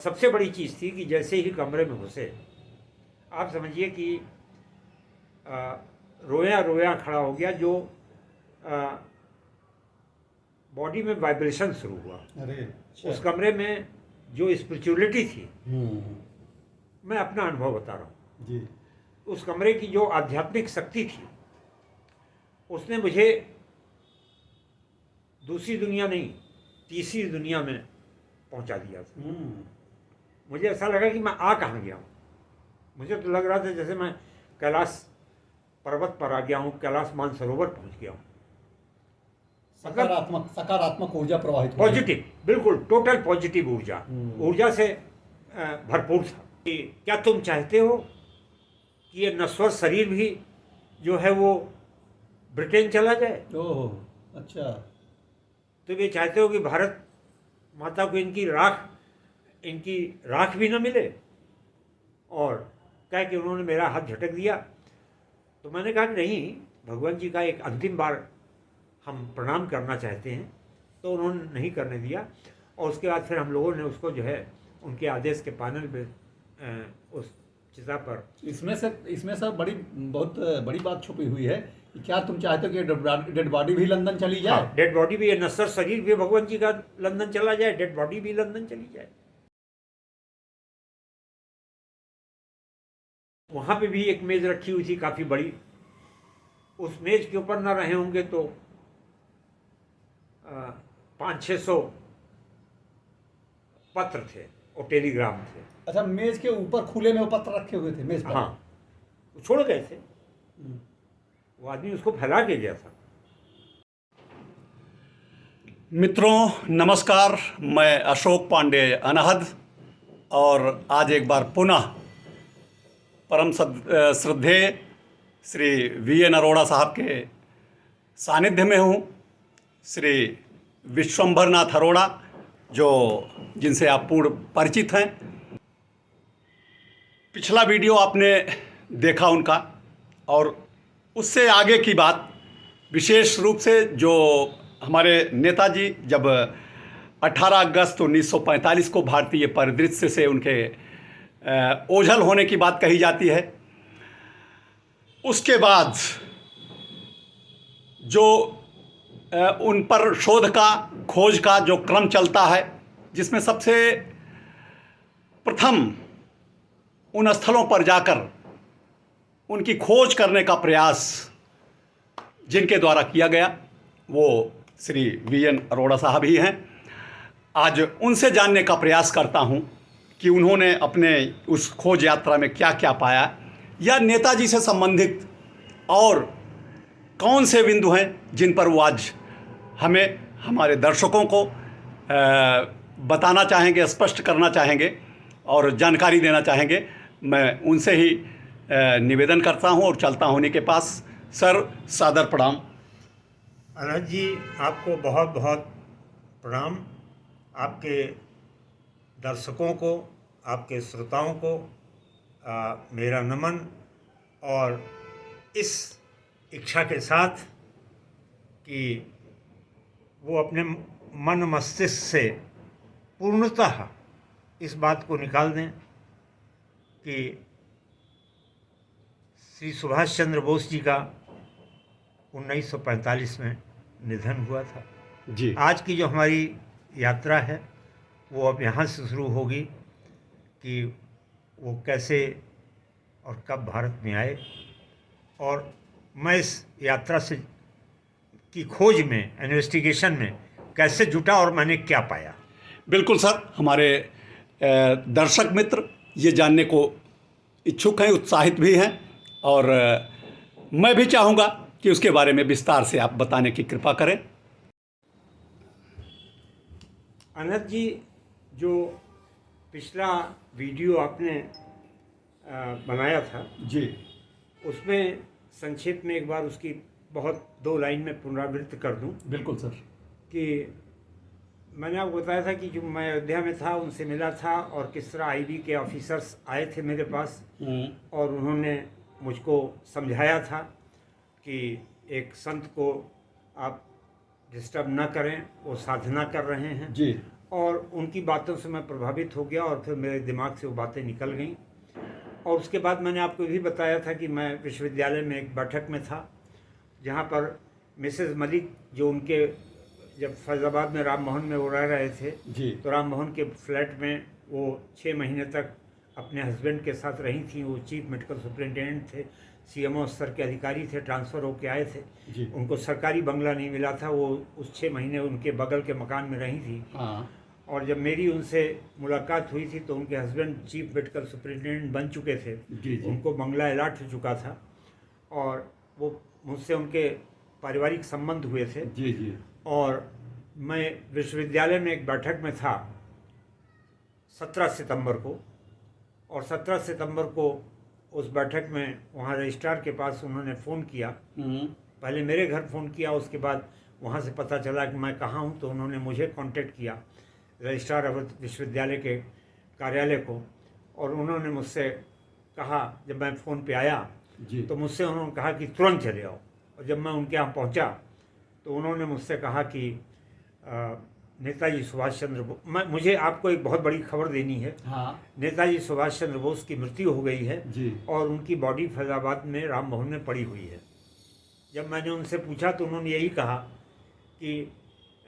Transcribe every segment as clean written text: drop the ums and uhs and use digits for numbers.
सबसे बड़ी चीज़ थी कि जैसे ही कमरे में घुसे, आप समझिए कि रोया रोया खड़ा हो गया। जो बॉडी में वाइब्रेशन शुरू हुआ। अरे उस कमरे में जो स्पिरिचुअलिटी थी, मैं अपना अनुभव बता रहा हूँ जी। उस कमरे की जो आध्यात्मिक शक्ति थी, उसने मुझे दूसरी दुनिया नहीं, तीसरी दुनिया में पहुंचा दिया था। मुझे ऐसा लगा कि मैं आ कहाँ गया हूँ। मुझे तो लग रहा था जैसे मैं कैलाश पर्वत पर आ गया हूँ, कैलाश मानसरोवर पहुंच गया हूँ। सकारात्मक ऊर्जा प्रवाहित हुई। पॉजिटिव, बिल्कुल टोटल पॉजिटिव ऊर्जा, ऊर्जा से भरपूर था। कि क्या तुम चाहते हो कि ये नश्वर शरीर भी जो है वो ब्रिटेन चला जाए? ओह, अच्छा। तुम ये चाहते हो कि भारत माता को इनकी राख भी न मिले? और कह के उन्होंने मेरा हाथ झटक दिया। तो मैंने कहा नहीं, भगवान जी का एक अंतिम बार हम प्रणाम करना चाहते हैं। तो उन्होंने नहीं करने दिया। और उसके बाद फिर हम लोगों ने उसको जो है उनके आदेश के पैनल पे उस चिता पर। इसमें से बहुत बड़ी बात छुपी हुई है कि क्या तुम चाहते हो कि डेड बॉडी भी लंदन चली जाए? हाँ, डेड बॉडी भी, ये नश्वर शरीर भी भगवान जी का लंदन चला जाए, डेड बॉडी भी लंदन चली जाए। वहाँ पे भी एक मेज रखी हुई थी काफ़ी बड़ी। उस मेज के ऊपर ना रहे होंगे तो 500-600 पत्र थे और टेलीग्राम थे। अच्छा, मेज के ऊपर खुले में वो पत्र रखे हुए थे मेज पर? हाँ, वो छोड़ गए थे। वो आदमी उसको फैला के गया था। मित्रों नमस्कार, मैं अशोक पांडे अनहद, और आज एक बार पुनः परम श्रद्धेय श्री वी.एन. अरोड़ा साहब के सानिध्य में हूँ। श्री विश्वंभरनाथ अरोड़ा, जिनसे आप पूर्ण परिचित हैं। पिछला वीडियो आपने देखा उनका, और उससे आगे की बात विशेष रूप से जो हमारे नेताजी जब 18 अगस्त 1945 को भारतीय परिदृश्य से उनके ओझल होने की बात कही जाती है, उसके बाद जो उन पर शोध का, खोज का जो क्रम चलता है, जिसमें सबसे प्रथम उन स्थलों पर जाकर उनकी खोज करने का प्रयास जिनके द्वारा किया गया, वो श्री वी.एन. अरोड़ा साहब ही हैं। आज उनसे जानने का प्रयास करता हूं कि उन्होंने अपने उस खोज यात्रा में क्या क्या पाया, या नेताजी से संबंधित और कौन से बिंदु हैं जिन पर वो आज हमें, हमारे दर्शकों को बताना चाहेंगे, स्पष्ट करना चाहेंगे और जानकारी देना चाहेंगे। मैं उनसे ही निवेदन करता हूं और चलता हूं उन्हीं के पास। सर, सादर प्रणाम। अनहद जी, आपको बहुत बहुत प्रणाम। आपके दर्शकों को, आपके श्रोताओं को मेरा नमन, और इस इच्छा के साथ कि वो अपने मन मस्तिष्क से पूर्णतः इस बात को निकाल दें कि श्री सुभाष चंद्र बोस जी का 1945 में निधन हुआ था। जी। आज की जो हमारी यात्रा है वो अब यहाँ से शुरू होगी कि वो कैसे और कब भारत में आए, और मैं इस यात्रा से की खोज में, इन्वेस्टिगेशन में कैसे जुटा और मैंने क्या पाया। बिल्कुल सर, हमारे दर्शक मित्र ये जानने को इच्छुक हैं, उत्साहित भी हैं, और मैं भी चाहूँगा कि उसके बारे में विस्तार से आप बताने की कृपा करें। अनहद जी, जो पिछला वीडियो आपने बनाया था जी, उसमें संक्षेप में एक बार उसकी बहुत 2 लाइन में पुनरावृत्ति कर दूं। बिल्कुल सर। कि मैंने आपको बताया था कि जो मैं अयोध्या में था, उनसे मिला था, और किस तरह आईबी के ऑफिसर्स आए थे मेरे पास, और उन्होंने मुझको समझाया था कि एक संत को आप डिस्टर्ब ना करें, वो साधना कर रहे हैं। जी। और उनकी बातों से मैं प्रभावित हो गया और फिर मेरे दिमाग से वो बातें निकल गईं। और उसके बाद मैंने आपको भी बताया था कि मैं विश्वविद्यालय में एक बैठक में था, जहाँ पर मिसेस मलिक, जो उनके जब फैज़ाबाद में राम मोहन में वो रह रहे थे, जी। तो राम मोहन के फ्लैट में वो 6 महीने तक अपने हस्बैंड के साथ रही थी। वो चीफ मेडिकल सुपरिटेंडेंट थे, सीएमओ स्तर के अधिकारी थे, ट्रांसफ़र होके आए थे। जी। उनको सरकारी बंगला नहीं मिला था, वो उस 6 महीने उनके बगल के मकान में रही थी। हाँ। और जब मेरी उनसे मुलाकात हुई थी तो उनके हस्बैंड चीफ मेडिकल सुपरिटेंडेंट बन चुके थे। जी। जी। उनको बंगला अलाट हो चुका था और वो मुझसे उनके पारिवारिक संबंध हुए थे। जी। जी। और मैं विश्वविद्यालय में एक बैठक में था 17 सितंबर को, और 17 सितंबर को उस बैठक में वहाँ रजिस्ट्रार के पास उन्होंने फ़ोन किया। पहले मेरे घर फ़ोन किया, उसके बाद वहाँ से पता चला कि मैं कहाँ हूँ, तो उन्होंने मुझे कांटेक्ट किया, रजिस्ट्रार अवध विश्वविद्यालय के कार्यालय को। और उन्होंने मुझसे कहा, जब मैं फ़ोन पे आया जी। तो मुझसे उन्होंने कहा कि तुरंत चले आओ। और जब मैं उनके यहाँ पहुँचा तो उन्होंने मुझसे कहा कि नेताजी सुभाष चंद्र बोस, मुझे आपको एक बहुत बड़ी खबर देनी है। हाँ। नेताजी सुभाष चंद्र बोस की मृत्यु हो गई है जी। और उनकी बॉडी फैज़ाबाद में राम मोहन में पड़ी हुई है। जब मैंने उनसे पूछा तो उन्होंने यही कहा कि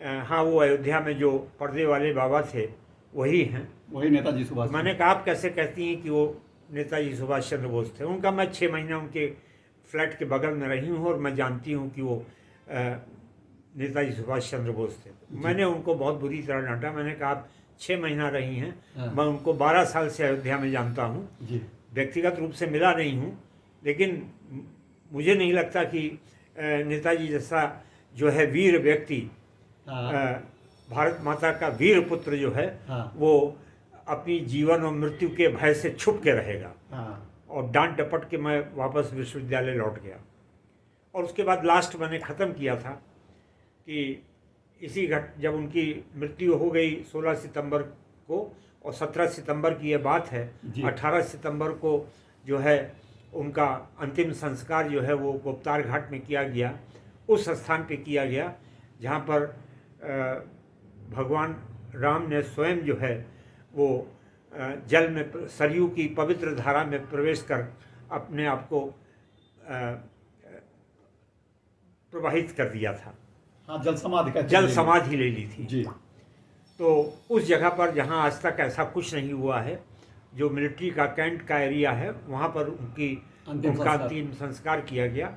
हाँ, वो अयोध्या में जो पर्दे वाले बाबा थे वही हैं। वही नेताजी सुभाष। मैंने कहा, आप कैसे कहती हैं कि वो नेताजी सुभाष चंद्र बोस थे? उनका, मैं 6 महीने उनके फ्लैट के बगल में रही हूँ और मैं जानती हूँ कि वो नेताजी सुभाष चंद्र बोस थे। मैंने उनको बहुत बुरी तरह डांटा। मैंने कहा, आप 6 महीना रही हैं, मैं उनको 12 साल से अयोध्या में जानता हूँ, व्यक्तिगत रूप से मिला नहीं हूँ, लेकिन मुझे नहीं लगता कि नेताजी जैसा जो है वीर व्यक्ति, भारत माता का वीर पुत्र जो है, वो अपनी जीवन और मृत्यु के भय से छुप के रहेगा। और डांट डपट के मैं वापस विश्वविद्यालय लौट गया। और उसके बाद लास्ट मैंने ख़त्म किया था कि इसी जब उनकी मृत्यु हो गई 16 सितंबर को, और 17 सितंबर की ये बात है, 18 सितंबर को जो है उनका अंतिम संस्कार जो है वो गुप्तार घाट में किया गया। उस स्थान पे किया गया जहाँ पर भगवान राम ने स्वयं जो है वो जल में, सरयू की पवित्र धारा में प्रवेश कर अपने आप को प्रवाहित कर दिया था। हाँ, जल समाधि ले ली थी। जी। तो उस जगह पर जहाँ आज तक ऐसा कुछ नहीं हुआ है, जो मिलिट्री का कैंट का एरिया है, वहाँ पर उनका अंतिम संस्कार किया गया।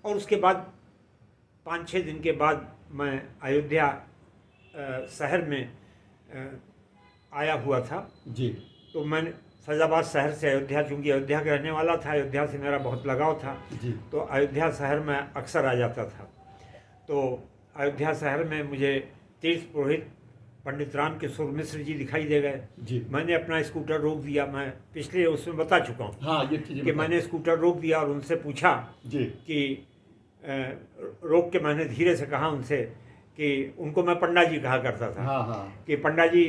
और उसके बाद 5-6 दिन के बाद मैं अयोध्या शहर में आया हुआ था। जी। तो मैंने फैज़ाबाद शहर से अयोध्या, चूँकि अयोध्या का रहने वाला था, अयोध्या से मेरा बहुत लगाव था, तो अयोध्या शहर में अक्सर आ जाता था। तो अयोध्या शहर में मुझे तीर्थ पुरोहित पंडित राम किशोर मिश्र जी दिखाई दे गए। मैंने अपना स्कूटर रोक दिया। मैं पिछले उसमें बता चुका हूँ, हाँ, ये चीज़ कि मैंने स्कूटर रोक दिया और उनसे पूछा कि रोक के मैंने धीरे से कहा उनसे कि उनको मैं पंडा जी कहा करता था। हाँ। कि पंडा जी,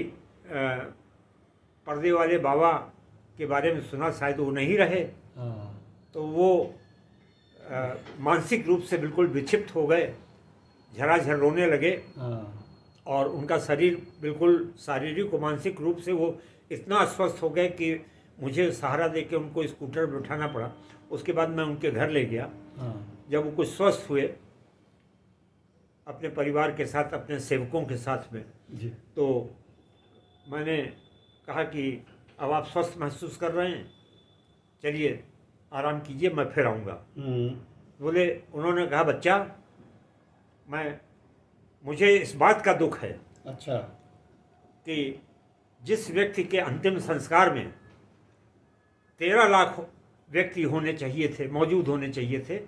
पर्दे वाले बाबा के बारे में सुना, शायद वो नहीं रहे। तो वो मानसिक रूप से बिल्कुल विक्षिप्त हो गए, झराझर रोने लगे। और उनका शरीर बिल्कुल शारीरिक और मानसिक रूप से वो इतना अस्वस्थ हो गए कि मुझे सहारा दे के उनको स्कूटर पर उठाना पड़ा। उसके बाद मैं उनके घर ले गया। जब वो कुछ स्वस्थ हुए अपने परिवार के साथ, अपने सेवकों के साथ में, तो मैंने कहा कि अब आप स्वस्थ महसूस कर रहे हैं, चलिए आराम कीजिए, मैं फिर आऊँगा। बोले, उन्होंने कहा, बच्चा, मुझे इस बात का दुख है, अच्छा, कि जिस व्यक्ति के अंतिम संस्कार में 13 लाख व्यक्ति होने चाहिए थे, मौजूद होने चाहिए थे,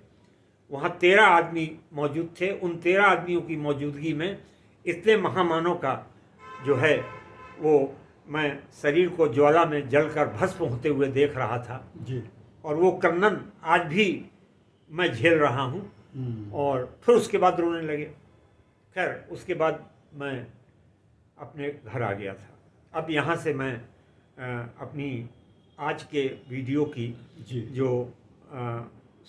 वहाँ 13 आदमी मौजूद थे। उन 13 आदमियों की मौजूदगी में इतने महामानव का जो है वो मैं शरीर को ज्वाला में जलकर भस्म होते हुए देख रहा था जी। और वो क्रंदन आज भी मैं झेल रहा हूँ। और फिर उसके बाद रोने लगे। खैर, उसके बाद मैं अपने घर आ गया था। अब यहाँ से मैं अपनी आज के वीडियो की जो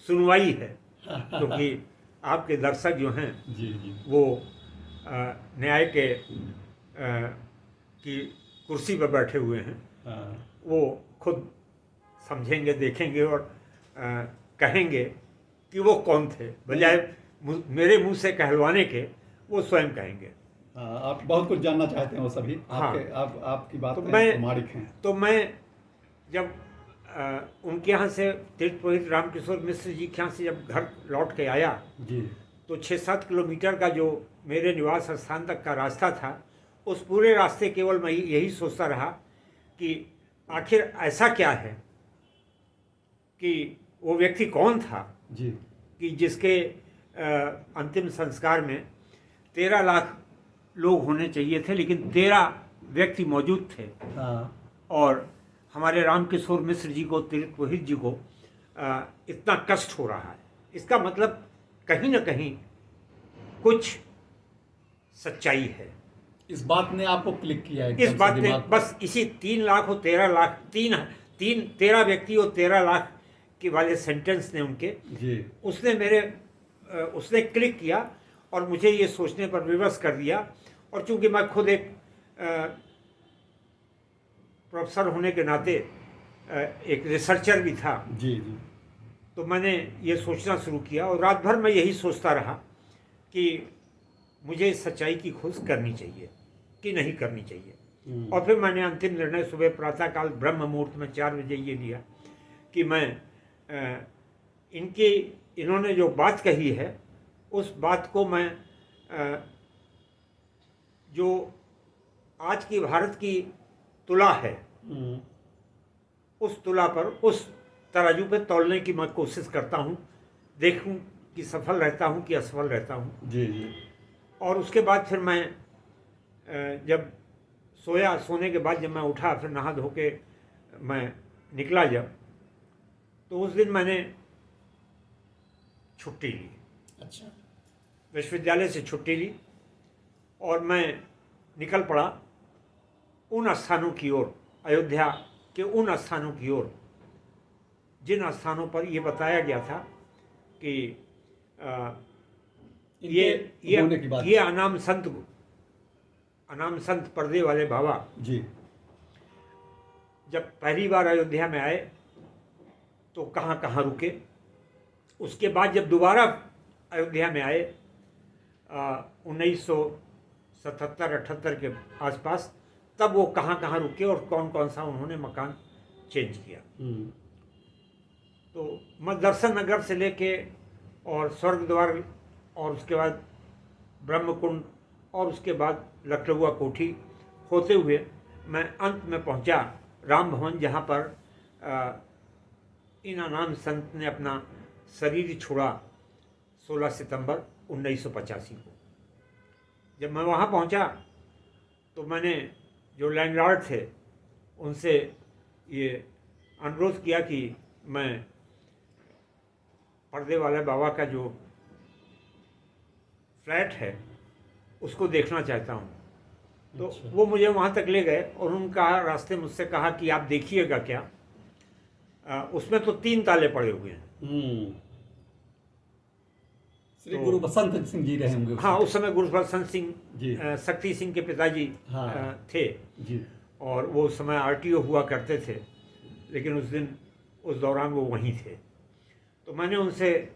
सुनवाई है, क्योंकि आपके दर्शक जो हैं वो न्याय के की कुर्सी पर बैठे हुए हैं, हाँ, वो खुद समझेंगे, देखेंगे और कहेंगे कि वो कौन थे, बजाय मेरे मुंह से कहलवाने के वो स्वयं कहेंगे। हाँ, आप बहुत कुछ जानना चाहते हैं वो सभी। हाँ। आपकी बात तो में मैं प्रमाणिक हैं। तो मैं जब उनके यहाँ से तीर्थ पुरोहित रामकिशोर मिश्र जी के यहाँ से जब घर लौट के आया, जी। तो 6-7 किलोमीटर का जो मेरे निवास स्थान तक का रास्ता था, उस पूरे रास्ते केवल मैं यही सोचता रहा कि आखिर ऐसा क्या है कि वो व्यक्ति कौन था जी। कि जिसके अंतिम संस्कार में 13 लाख लोग होने चाहिए थे, लेकिन 13 व्यक्ति मौजूद थे। हाँ, और हमारे रामकिशोर मिश्र जी को, तीर्थ पुरोहित जी को इतना कष्ट हो रहा है। इसका मतलब कहीं ना कहीं कुछ सच्चाई है। इस बात ने आपको क्लिक किया इस एकदम बात से ने दिमाग पर? बस इसी 3 लाख और 13 लाख, 13 व्यक्ति और 13 लाख के वाले सेंटेंस ने उनके, जी। उसने क्लिक किया और मुझे ये सोचने पर विवश कर दिया। और चूंकि मैं खुद एक प्रोफेसर होने के नाते एक रिसर्चर भी था, जी। जी। तो मैंने ये सोचना शुरू किया और रात भर मैं यही सोचता रहा कि मुझे सच्चाई की खोज करनी चाहिए कि नहीं करनी चाहिए। और फिर मैंने अंतिम निर्णय सुबह प्रातःकाल ब्रह्म मुहूर्त में 4 बजे ये लिया कि मैं इन्होंने जो बात कही है उस बात को मैं जो आज की भारत की तुला है, उस तुला पर, उस तराजू पे तौलने की मैं कोशिश करता हूँ, देखूँ कि सफल रहता हूँ कि असफल रहता हूँ। जी। जी। और उसके बाद फिर मैं जब सोने के बाद जब मैं उठा, फिर नहा धो के मैं निकला जब, तो उस दिन मैंने छुट्टी ली। अच्छा। विश्वविद्यालय से छुट्टी ली और मैं निकल पड़ा उन स्थानों की ओर, अयोध्या के उन स्थानों की ओर जिन स्थानों पर ये बताया गया था कि ये अनाम संत पर्दे वाले बाबा जी। जब पहली बार अयोध्या में आए तो कहाँ कहाँ रुके, उसके बाद जब दोबारा अयोध्या में आए 1977-78 के आसपास, तब वो कहाँ कहाँ रुके और कौन कौन सा उन्होंने मकान चेंज किया। तो मैं दर्शन नगर से लेके और स्वर्ग द्वार और उसके बाद ब्रह्मकुंड और उसके बाद लखनऊआ कोठी होते हुए मैं अंत में पहुंचा राम भवन, जहां पर इन अनाम संत ने अपना शरीर छोड़ा 16 सितंबर 1985 को। जब मैं वहां पहुंचा तो मैंने जो लैंडलॉर्ड थे उनसे ये अनुरोध किया कि मैं पर्दे वाले बाबा का जो फ्लैट है उसको देखना चाहता हूँ। तो अच्छा। वो मुझे वहाँ तक ले गए और उनका रास्ते मुझसे कहा कि आप देखिएगा क्या, उसमें तो 3 ताले पड़े हुए हैं। श्री गुरु बसंत सिंह जी रहे होंगे। हाँ, उस समय गुरु बसंत सिंह जी। शक्ति सिंह के पिताजी हाँ। थे जी। और वो उस समय RTO हुआ करते थे, लेकिन उस दौरान वो वहीं थे। तो मैंने उनसे,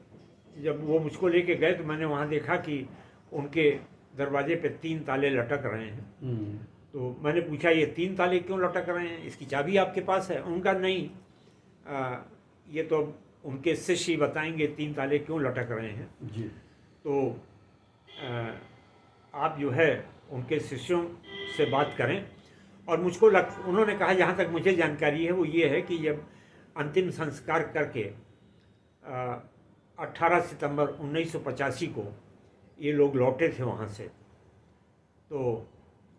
जब वो मुझको लेके गए तो मैंने वहाँ देखा कि उनके दरवाजे पे 3 ताले लटक रहे हैं। तो मैंने पूछा ये 3 ताले क्यों लटक रहे हैं, इसकी चाबी आपके पास है? उनका नहीं, ये तो उनके शिष्य ही बताएंगे 3 ताले क्यों लटक रहे हैं। जी। तो आप जो है उनके शिष्यों से बात करें। और मुझको उन्होंने कहा, जहाँ तक मुझे जानकारी है वो ये है कि जब अंतिम संस्कार करके 18 सितंबर 1985 को ये लोग लौटे थे वहाँ से, तो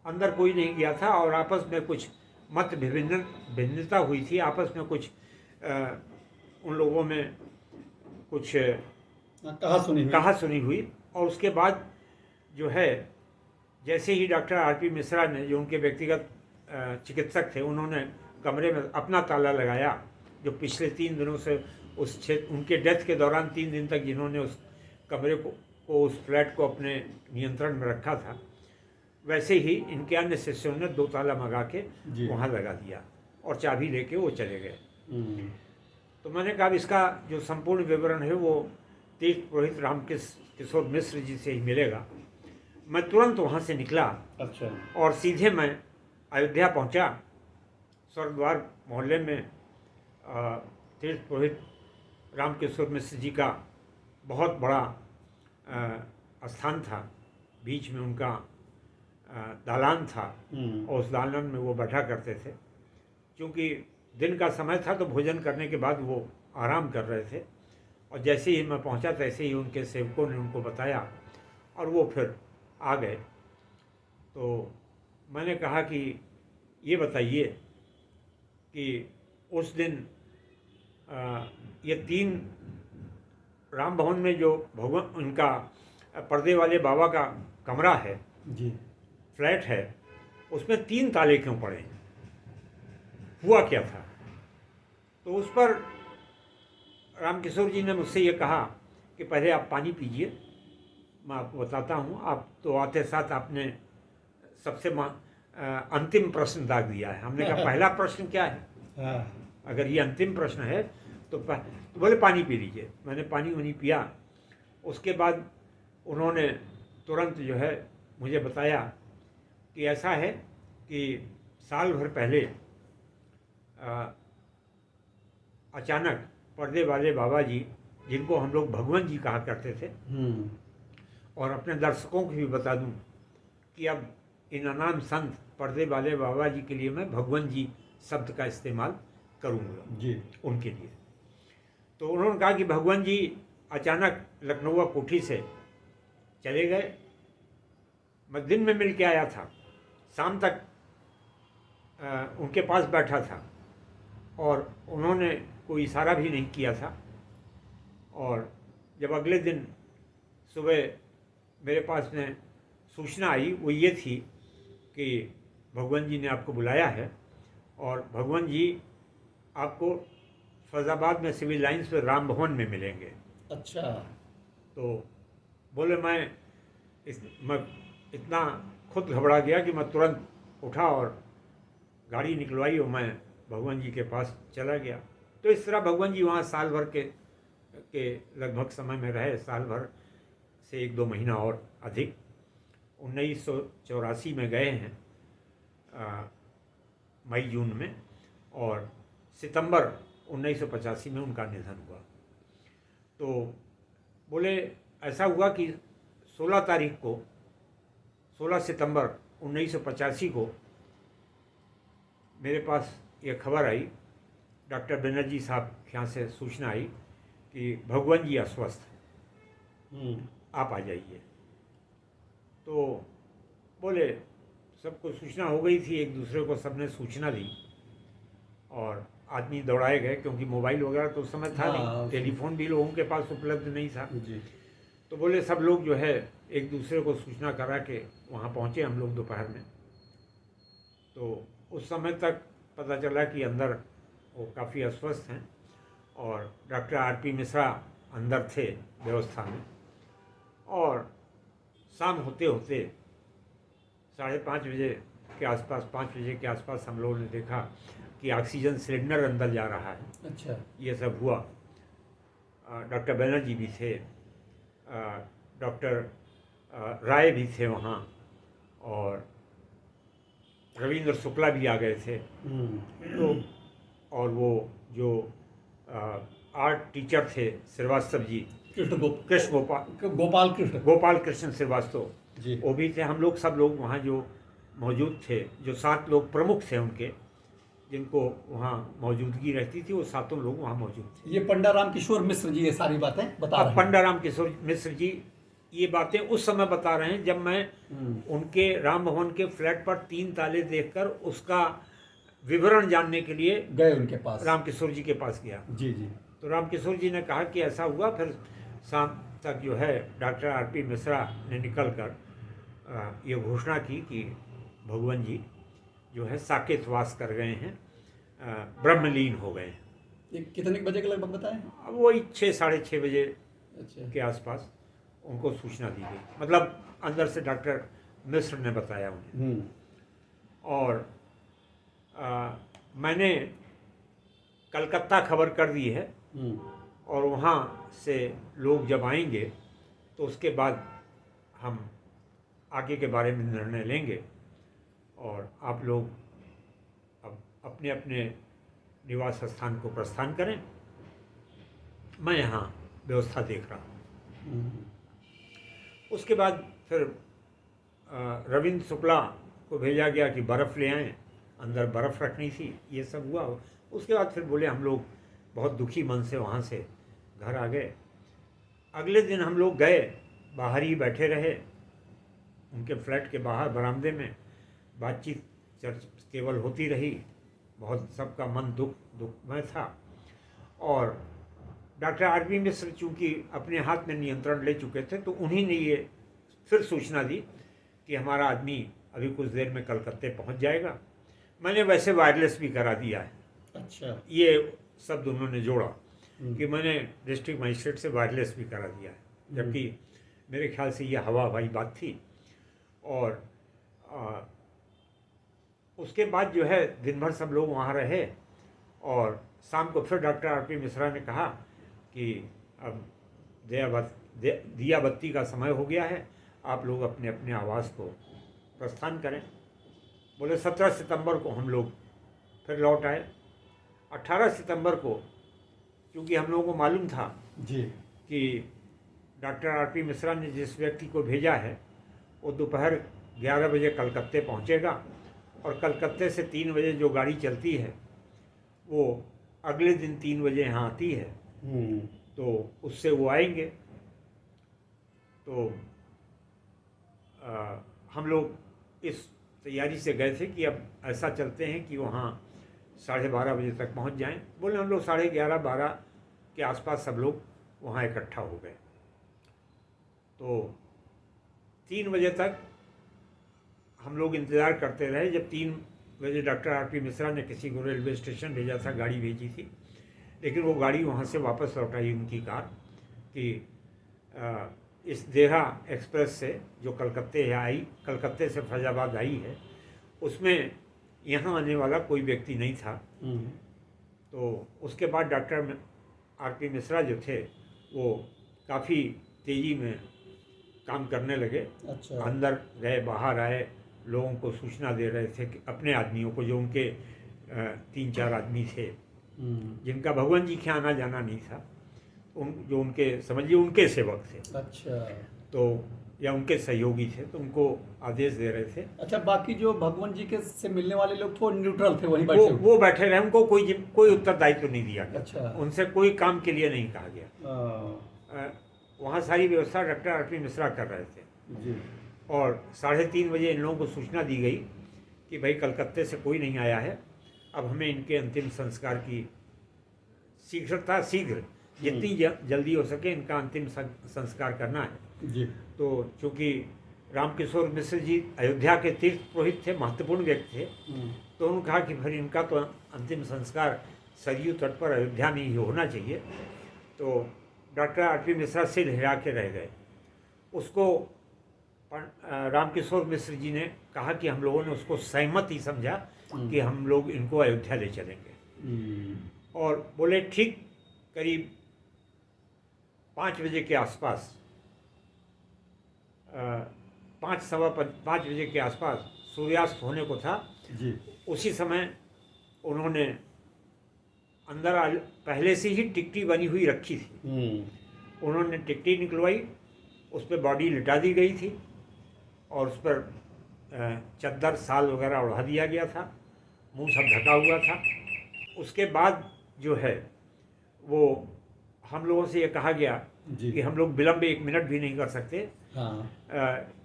अंदर कोई नहीं गया था और आपस में कुछ मत भिन्नता हुई थी, आपस में कुछ उन लोगों में कुछ कहा सुनी हुई। और उसके बाद जो है, जैसे ही डॉक्टर RP मिश्रा ने, जो उनके व्यक्तिगत चिकित्सक थे, उन्होंने कमरे में अपना ताला लगाया, जो पिछले 3 दिनों से उस क्षेत्र, उनके डेथ के दौरान 3 दिन तक जिन्होंने उस कमरे को उस फ्लैट को अपने नियंत्रण में रखा था, वैसे ही इनके अन्य शिष्यों ने 2 ताला मंगा के जी। वहाँ लगा दिया और चाबी लेके वो चले गए। हम्म, तो मैंने कहा अब इसका जो संपूर्ण विवरण है वो तीर्थ पुरोहित किशोर मिश्र जी से ही मिलेगा। मैं तुरंत वहाँ से निकला अच्छा। और सीधे मैं अयोध्या पहुँचा। स्वर्गद्वार मोहल्ले में तीर्थ पुरोहित रामकिशोर मिश्र जी का बहुत बड़ा स्थान था। बीच में उनका दालान था और उस दालान में वो बैठा करते थे। क्योंकि दिन का समय था तो भोजन करने के बाद वो आराम कर रहे थे और जैसे ही मैं पहुंचा तैसे ही उनके सेवकों ने उनको बताया और वो फिर आ गए। तो मैंने कहा कि ये बताइए कि उस दिन ये 3 राम भवन में जो भगवान उनका पर्दे वाले बाबा का कमरा है, जी। फ्लैट है, उसमें 3 ताले क्यों पड़े, हुआ क्या था? तो उस पर रामकिशोर जी ने मुझसे ये कहा कि पहले आप पानी पीजिए, मैं आपको बताता हूँ। आप तो आते साथ आपने सबसे अंतिम प्रश्न दाग दिया है। हमने कहा पहला प्रश्न क्या है? हाँ। अगर ये अंतिम प्रश्न है तो बोले पानी पी लीजिए। मैंने पानी वानी पिया। उसके बाद उन्होंने तुरंत जो है मुझे बताया कि ऐसा है कि साल भर पहले अचानक पर्दे वाले बाबा जी, जिनको हम लोग भगवान जी कहा करते थे, और अपने दर्शकों को भी बता दूं कि अब इन अनाम संत पर्दे वाले बाबा जी के लिए मैं भगवान जी शब्द का इस्तेमाल करूँगा जी। उनके लिए। तो उन्होंने कहा कि भगवान जी अचानक लखनऊ कोठी से चले गए। मैं दिन में मिल के आया था, शाम तक उनके पास बैठा था और उन्होंने कोई इशारा भी नहीं किया था। और जब अगले दिन सुबह मेरे पास में सूचना आई, वो ये थी कि भगवान जी ने आपको बुलाया है और भगवान जी आपको फैज़ाबाद में सिविल लाइन्स पे राम भवन में मिलेंगे। अच्छा। तो बोले मैं इतना खुद घबरा गया कि मैं तुरंत उठा और गाड़ी निकलवाई और मैं भगवान जी के पास चला गया। तो इस तरह भगवान जी वहाँ साल भर के लगभग समय में रहे, साल भर से 1-2 महीना और अधिक। 1984 में गए हैं मई जून में, और सितंबर 1985 में उनका निधन हुआ। तो बोले ऐसा हुआ कि 16 सितंबर 1985 को मेरे पास ये खबर आई, डॉक्टर बनर्जी साहब के यहाँ से सूचना आई कि भगवान जी अस्वस्थ हैं, आप आ जाइए। तो बोले सबको सूचना हो गई थी, एक दूसरे को सबने सूचना दी और आदमी दौड़ाए गए, क्योंकि मोबाइल वगैरह तो उस समय था नहीं, टेलीफोन भी लोगों के पास उपलब्ध नहीं था जी। तो बोले सब लोग जो है एक दूसरे को सूचना करा के वहाँ पहुँचे हम लोग दोपहर में। तो उस समय तक पता चला कि अंदर वो काफ़ी अस्वस्थ हैं और डॉक्टर आर.पी. मिश्रा अंदर थे व्यवस्था में। और शाम होते होते 5:30 बजे के आसपास, 5 बजे के आसपास हम लोगों ने देखा कि ऑक्सीजन सिलेंडर अंदर जा रहा है। अच्छा। ये सब हुआ। डॉक्टर बनर्जी भी थे, डॉक्टर राय भी थे वहाँ, और रविंद्र शुक्ला भी आ गए थे। तो और वो जो आर्ट टीचर थे श्रीवास्तव जी, गोपाल कृष्ण श्रीवास्तव जी, वो भी थे। हम लोग सब लोग वहाँ जो मौजूद थे, जो 7 लोग प्रमुख थे उनके, जिनको वहाँ मौजूदगी रहती थी, वो 7 लोग वहाँ मौजूद थे। ये पंडा राम किशोर मिश्र जी ये सारी बातें बता रहे हैं। पंडा राम किशोर मिश्र जी ये बातें उस समय बता रहे हैं जब मैं उनके राम भवन के फ्लैट पर 3 ताले देखकर उसका विवरण जानने के लिए गए उनके पास, राम किशोर जी के पास गया। जी जी। तो राम किशोर जी ने कहा कि ऐसा हुआ। फिर शाम तक जो है डॉक्टर आर.पी. मिश्रा ने निकल कर ये घोषणा की कि भगवान जी जो है साकेतवास कर गए हैं, ब्रह्मलीन हो गए हैं। ये कितने बजे के लगभग बताएं? अब वही 6-6:30 बजे अच्छा। के आसपास उनको सूचना दी गई। मतलब अंदर से डॉक्टर मिश्र ने बताया उन्हें। हम्म, और मैंने कलकत्ता खबर कर दी है, हम्म, और वहाँ से लोग जब आएंगे तो उसके बाद हम आगे के बारे में निर्णय लेंगे, और आप लोग अब अपने अपने निवास स्थान को प्रस्थान करें। मैं यहाँ व्यवस्था देख रहा हूँ। हम्म, उसके बाद फिर रविंद्र शुक्ला को भेजा गया कि बर्फ़ ले आएँ, अंदर बर्फ़ रखनी थी। ये सब हुआ। उसके बाद फिर बोले, हम लोग बहुत दुखी मन से वहाँ से घर आ गए। अगले दिन हम लोग गए, बाहर ही बैठे रहे उनके फ्लैट के बाहर बरामदे में। बातचीत चर्च केवल होती रही। बहुत सबका मन दुखमय था। और डॉक्टर आर.पी. मिश्र चूँकि अपने हाथ में नियंत्रण ले चुके थे, तो उन्हीं ने ये फिर सूचना दी कि हमारा आदमी अभी कुछ देर में कलकत्ते पहुंच जाएगा। मैंने वैसे वायरलेस भी करा दिया है। अच्छा। ये शब्द उन्होंने जोड़ा कि मैंने डिस्ट्रिक्ट मजिस्ट्रेट से वायरलेस भी करा दिया है, जबकि मेरे ख्याल से ये हवा हवाई बात थी। और उसके बाद जो है दिन भर सब लोग वहाँ रहे, और शाम को फिर डॉक्टर आर.पी. मिश्रा ने कहा कि अब दिया बत्ती का समय हो गया है, आप लोग अपने अपने आवास को प्रस्थान करें। बोले 17 सितंबर को हम लोग फिर लौट आए। 18 सितंबर को क्योंकि हम लोगों को मालूम था जी। कि डॉक्टर आर.पी. मिश्रा ने जिस व्यक्ति को भेजा है वो दोपहर 11 बजे कलकत्ते पहुंचेगा, और कलकत्ते से 3 बजे जो गाड़ी चलती है वो अगले दिन 3 बजे यहाँ आती है, तो उससे वो आएंगे। तो हम लोग इस तैयारी से गए थे कि अब ऐसा चलते हैं कि वहाँ 12:30 बजे तक पहुँच जाएं। बोले हम लोग 11:30-12 के आसपास सब लोग वहाँ इकट्ठा हो गए। तो 3 बजे तक हम लोग इंतज़ार करते रहे। जब 3 बजे डॉक्टर आर.पी. मिश्रा ने किसी को रेलवे स्टेशन भेजा था, गाड़ी भेजी थी, लेकिन वो गाड़ी वहाँ से वापस लौटाई उनकी कार कि इस देहा एक्सप्रेस से जो कलकत्ते से फैजाबाद आई है, उसमें यहाँ आने वाला कोई व्यक्ति नहीं था। तो उसके बाद डॉक्टर आर.पी. मिश्रा जो थे वो काफ़ी तेज़ी में काम करने लगे। अच्छा। अंदर गए, बाहर आए, लोगों को सूचना दे रहे थे कि अपने आदमियों को, जो उनके 3-4 आदमी थे जिनका भगवान जी के आना जाना नहीं था, जो उनके समझिए उनके सेवक थे। अच्छा। तो या उनके सहयोगी थे, तो उनको आदेश दे रहे थे। अच्छा, बाकी जो भगवान जी के से मिलने वाले लोग थे वो न्यूट्रल थे, वहीं बैठे वो बैठे रहे, उनको कोई उत्तरदायित्व नहीं दिया गया। अच्छा। उनसे कोई काम के लिए नहीं कहा गया। वहाँ सारी व्यवस्था डॉक्टर आर.पी. मिश्रा कर रहे थे। जी। और 3:30 बजे इन लोगों को सूचना दी गई कि भाई कलकत्ते से कोई नहीं आया है, अब हमें इनके अंतिम संस्कार की शीघ्र जितनी जल्दी हो सके इनका अंतिम संस्कार करना है। जी। तो चूँकि रामकिशोर मिश्र जी अयोध्या के तीर्थ पुरोहित थे, महत्वपूर्ण व्यक्ति थे, तो उन्होंने कहा कि फिर इनका तो अंतिम संस्कार सरयू तट पर अयोध्या में ही होना चाहिए। तो डॉक्टर आर.पी. मिश्रा सिर हिला के रह गए। उसको रामकिशोर मिश्र जी ने कहा कि हम लोगों ने उसको सहमत ही समझा कि हम लोग इनको अयोध्या ले चलेंगे। और बोले ठीक करीब 5 बजे के आसपास, 5 बजे के आसपास सूर्यास्त होने को था जी। उसी समय उन्होंने अंदर पहले से ही टिकटी बनी हुई रखी थी। उन्होंने टिकटी निकलवाई, उस पर बॉडी लिटा दी गई थी और उस पर चद्दर साल वगैरह उड़ा दिया गया था, मुंह सब ढका हुआ था। उसके बाद जो है वो हम लोगों से ये कहा गया कि हम लोग विलम्ब 1 मिनट भी नहीं कर सकते। हाँ।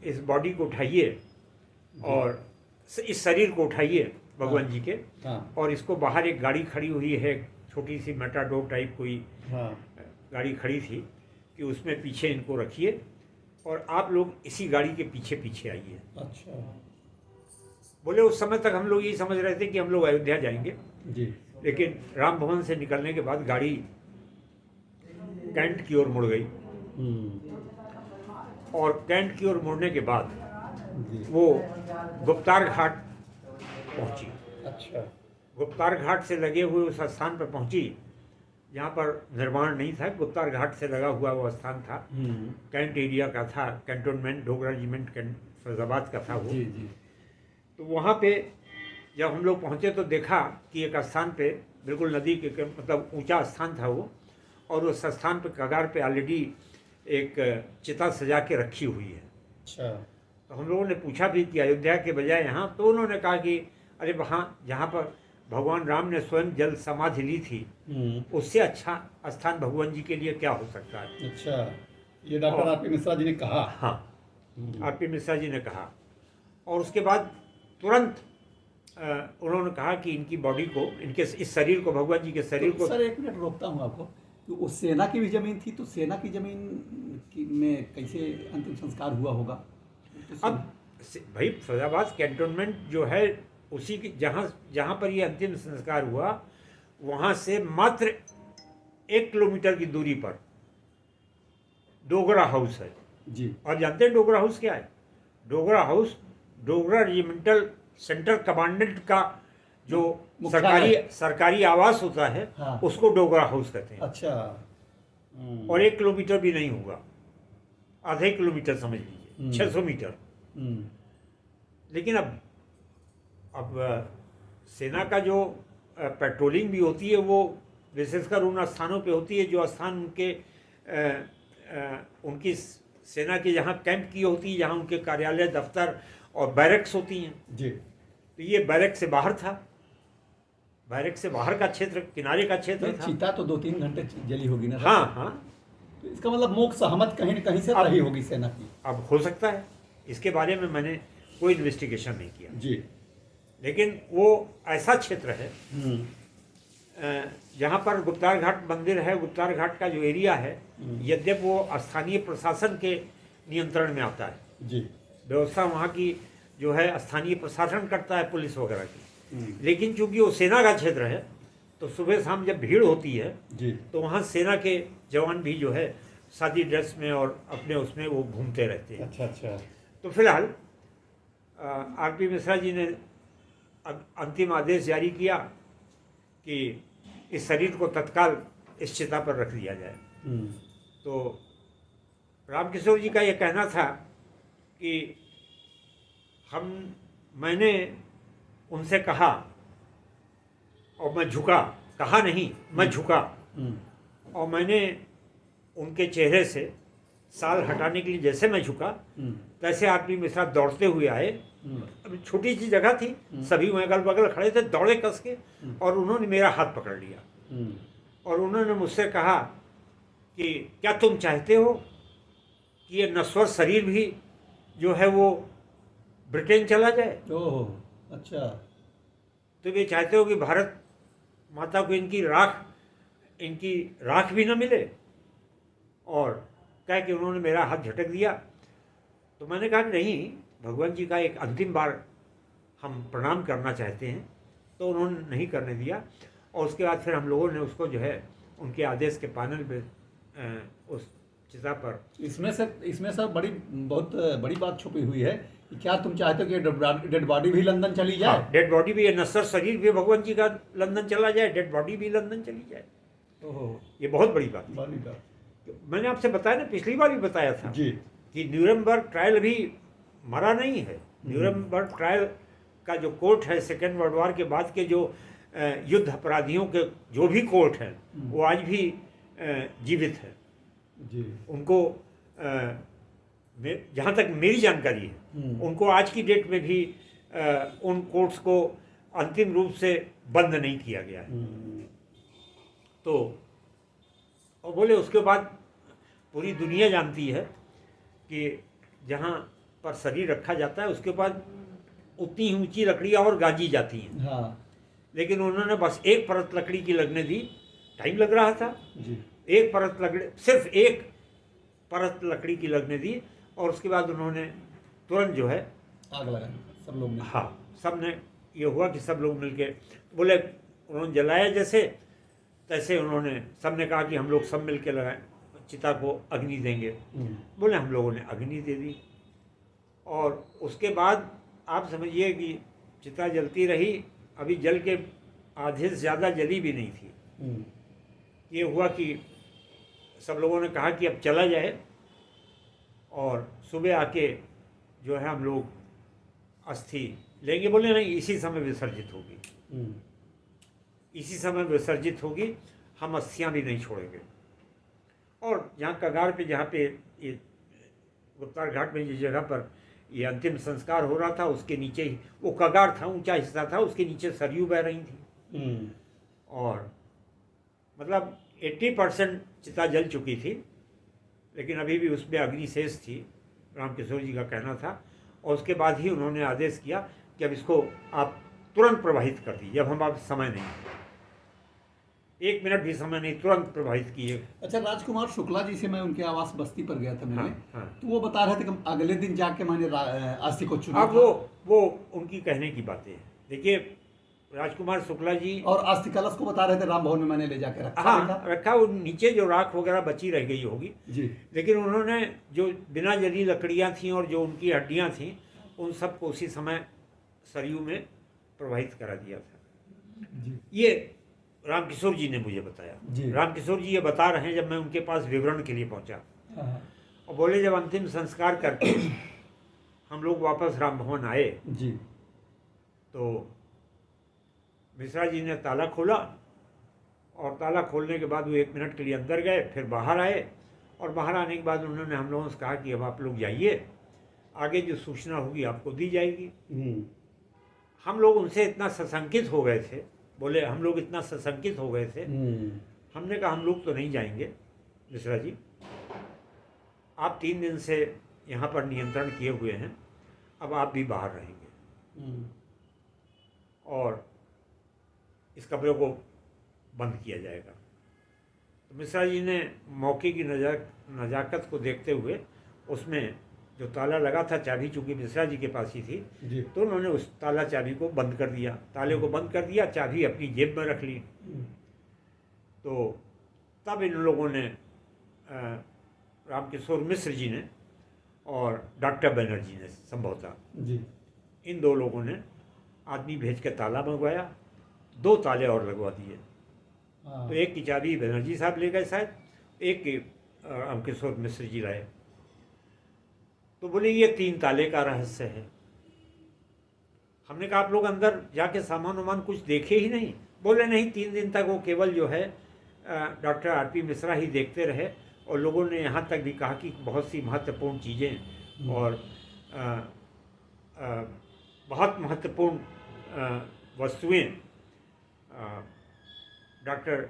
इस बॉडी को उठाइए और इस शरीर को उठाइए भगवान जी के, हाँ। और इसको बाहर एक गाड़ी खड़ी हुई है, छोटी सी मेटाडोर टाइप कोई गाड़ी खड़ी थी, कि उसमें पीछे इनको रखिए और आप लोग इसी गाड़ी के पीछे पीछे आइए। अच्छा। बोले उस समय तक हम लोग यही समझ रहे थे कि हम लोग अयोध्या जाएंगे जी। लेकिन राम भवन से निकलने के बाद गाड़ी कैंट की ओर मुड़ गई और कैंट की ओर मुड़ने के बाद जी। वो गुप्तार घाट पहुंची। अच्छा। गुप्तार घाट से लगे हुए उस स्थान पर पहुंची जहाँ पर निर्माण नहीं था। गुप्तार घाट से लगा हुआ वो स्थान था, कैंट एरिया का था, कैंटोनमेंट डोगरा रेजिमेंट फैजाबाद का था वो। जी जी। तो वहाँ पे जब हम लोग पहुँचे तो देखा कि एक स्थान पे बिल्कुल नदी के मतलब ऊंचा स्थान था वो, और उस स्थान पे कगार पे ऑलरेडी एक चिता सजा के रखी हुई है। अच्छा। तो हम लोगों ने पूछा भी कि अयोध्या के बजाय यहाँ, तो उन्होंने कहा कि अरे वहाँ जहाँ पर भगवान राम ने स्वयं जल समाधि ली थी उससे अच्छा स्थान भगवान जी के लिए क्या हो सकता है। अच्छा, ये doctor R P Mishra ji ने कहा। हाँ, आर.पी. मिश्रा जी ने कहा। और उसके बाद तुरंत उन्होंने कहा कि इनकी बॉडी को, इनके इस शरीर को, भगवान जी के शरीर तो को। सर एक मिनट रोकता हूँ आपको, तो उस सेना की भी जमीन थी, तो सेना की जमीन में कैसे अंतिम संस्कार हुआ होगा? तो अब भाई फैजाबाद कैंटोनमेंट जो है उसी की, जहाँ जहाँ पर ये अंतिम संस्कार हुआ वहाँ से मात्र 1 किलोमीटर की दूरी पर डोगरा हाउस है जी। और जानते हैं डोगरा हाउस क्या है? Dogra house Dogra regimental centre commandant का जो सरकारी आवास होता है, हाँ। उसको डोगरा हाउस कहते हैं। अच्छा। और 1 किलोमीटर भी नहीं होगा, आधे किलोमीटर समझ लीजिए, 600 मीटर। लेकिन अब सेना का जो पेट्रोलिंग भी होती है वो विशेषकर उन स्थानों पे होती है जो स्थान उनकी सेना की जहाँ कैंप की होती है, जहाँ उनके कार्यालय, दफ्तर और बैरक्स होती हैं जी। तो ये बैरक से बाहर था, बैरक से बाहर का क्षेत्र, किनारे का क्षेत्र था। चीता तो 2-3 घंटे जली होगी ना? हाँ हाँ। तो इसका मतलब मोक सहमत कहीं न कहीं से रही होगी सेना की। अब हो सकता है, इसके बारे में मैंने कोई इन्वेस्टिगेशन नहीं किया जी। लेकिन वो ऐसा क्षेत्र है जहाँ पर गुप्तार घाट मंदिर है। गुप्तार घाट का जो एरिया है, यद्यप वो स्थानीय प्रशासन के नियंत्रण में आता है, जी। व्यवस्था वहाँ की जो है स्थानीय प्रशासन करता है, पुलिस वगैरह की। लेकिन चूंकि वो सेना का क्षेत्र है तो सुबह शाम जब भीड़ होती है जी। तो वहाँ सेना के जवान भी जो है सादी ड्रेस में और अपने उसमें वो घूमते रहते हैं। अच्छा अच्छा। तो फिलहाल आर.पी. मिश्रा जी ने अंतिम आदेश जारी किया कि इस शरीर को तत्काल इस चिता पर रख दिया जाए। तो रामकिशोर जी का ये कहना था कि मैंने उनसे कहा और मैं झुका, कहा नहीं, मैं झुका और मैंने उनके चेहरे से साल हटाने के लिए जैसे मैं झुका तैसे आर.पी. मिश्रा दौड़ते हुए आए। अभी छोटी सी जगह थी, सभी वहीं अगल बगल खड़े थे, दौड़े कस के और उन्होंने मेरा हाथ पकड़ लिया और उन्होंने मुझसे कहा कि क्या तुम चाहते हो कि ये नश्वर शरीर भी जो है वो ब्रिटेन चला जाए? ओह, अच्छा। तो वे चाहते हो कि भारत माता को इनकी राख भी न मिले? और कह के उन्होंने मेरा हाथ झटक दिया। तो मैंने कहा नहीं, भगवान जी का एक अंतिम बार हम प्रणाम करना चाहते हैं। तो उन्होंने नहीं करने दिया और उसके बाद फिर हम लोगों ने उसको जो है उनके आदेश के पैनल पे उस चिता पर। इसमें सर बहुत बड़ी बात छुपी हुई है कि क्या तुम चाहते हो कि डेड बॉडी भी लंदन चली जाए? हाँ, डेड बॉडी भी, नश्वर शरीर भी भगवान जी का लंदन चला जाए, डेड बॉडी भी लंदन चली जाए। ओह, ये बहुत बड़ी बात है। बड़ी बात। मैंने आपसे बताया ना, पिछली बार भी बताया था जी कि न्यूरमबर्ग ट्रायल अभी मरा नहीं है। न्यूरमबर्ग ट्रायल का जो कोर्ट है, सेकेंड वर्ल्ड वॉर के बाद के जो युद्ध अपराधियों के जो भी कोर्ट हैं वो आज भी जीवित है। जी। उनको जहाँ तक मेरी जानकारी है उनको आज की डेट में भी उन कोर्ट्स को अंतिम रूप से बंद नहीं किया गया है। तो और बोले उसके बाद पूरी दुनिया जानती है कि जहाँ पर शरीर रखा जाता है उसके बाद उतनी ही ऊंची लकड़ियाँ और गाजी जाती हैं। हाँ। लेकिन उन्होंने बस एक परत लकड़ी की लगने दी। टाइम लग रहा था जी। एक परत लकड़ी, सिर्फ एक परत लकड़ी की लगने दी और उसके बाद उन्होंने तुरंत जो है आग लगा सब लोग ने। हाँ, सब ने ये हुआ कि सब लोग मिलके बोले, उन्होंने जलाया जैसे तैसे उन्होंने, सब ने कहा कि हम लोग सब मिलके लगाए चिता को अग्नि देंगे। बोले हम लोगों ने अग्नि दे दी और उसके बाद आप समझिए कि चिता जलती रही, अभी जल के आधे से ज़्यादा जली भी नहीं थी। ये हुआ कि सब लोगों ने कहा कि अब चला जाए, और सुबह आके जो है हम लोग अस्थि लेंगे। बोले नहीं, इसी समय विसर्जित होगी, इसी समय विसर्जित होगी, हम अस्थियाँ भी नहीं छोड़ेंगे। और यहाँ कगार पे, जहाँ पे ये गुप्तार घाट में जिस जगह पर ये अंतिम संस्कार हो रहा था, उसके नीचे ही वो कगार था, ऊंचा हिस्सा था, उसके नीचे सरयू बह रही थी। और मतलब 80% चिता जल चुकी थी, लेकिन अभी भी उसमें अग्नि शेष थी, रामकिशोर जी का कहना था। और उसके बाद ही उन्होंने आदेश किया कि अब इसको आप तुरंत प्रवाहित कर दीजिए, अब हमारे समय नहीं, 1 मिनट भी समय नहीं, तुरंत प्रवाहित किए। अच्छा, राजकुमार शुक्ला जी से मैं उनके आवास बस्ती पर गया था मिलने। हाँ। तो वो बता रहे थे कि अगले दिन जाके मैंने अस्थि को चुना अब था। वो उनकी कहने की बातें हैं। देखिए, राजकुमार शुक्ला जी, और अस्थि कलश को बता रहे थे राम भवन में मैंने ले जाके रखा। हाँ रखा, वो नीचे जो राख वगैरह बची रह गई होगी जी। लेकिन उन्होंने जो बिना जली लकड़ियाँ थीं और जो उनकी हड्डियाँ थीं, उन सबको उसी समय सरयू में प्रवाहित करा दिया था। जी। ये रामकिशोर जी ने मुझे बताया। जी। रामकिशोर जी ये बता रहे हैं जब मैं उनके पास विवरण के लिए पहुंचा, हाँ। और बोले जब अंतिम संस्कार करके हम लोग वापस राम भवन आए, जी। तो मिश्रा जी ने ताला खोला, और ताला खोलने के बाद वो 1 मिनट के लिए अंदर गए, फिर बाहर आए, और बाहर आने के बाद उन्होंने हम लोगों से कहा कि अब आप लोग जाइए, आगे जो सूचना होगी आपको दी जाएगी। हम लोग उनसे इतना सशंकित हो गए थे, बोले हम लोग इतना सशंकित हो गए थे, हमने कहा हम लोग तो नहीं जाएंगे मिश्रा जी, आप 3 दिन से यहाँ पर नियंत्रण किए हुए हैं, अब आप भी बाहर रहेंगे और इस कमरे को बंद किया जाएगा। तो मिश्रा जी ने मौके की नज़ाकत को देखते हुए उसमें जो ताला लगा था, चाबी चूँकि मिश्रा जी के पास ही थी जी। तो उन्होंने उस ताला चाबी को बंद कर दिया, ताले को बंद कर दिया, चाबी अपनी जेब में रख ली। तो तब इन लोगों ने, रामकिशोर मिश्र जी ने और डॉक्टर बनर्जी ने संभवतः जी। इन 2 लोगों ने आदमी भेज के ताला मंगवाया, 2 ताले और लगवा दिए। तो एक की चाबी बनर्जी साहब ले गए शायद, एक की रामकिशोर मिश्र जी लाए। तो बोले ये 3 ताले का रहस्य है। हमने कहा आप लोग अंदर जाके सामान वामान कुछ देखे ही नहीं? बोले नहीं, 3 दिन तक वो केवल जो है डॉक्टर आरपी मिश्रा ही देखते रहे, और लोगों ने यहाँ तक भी कहा कि बहुत सी महत्वपूर्ण चीज़ें और बहुत महत्वपूर्ण वस्तुएं डॉक्टर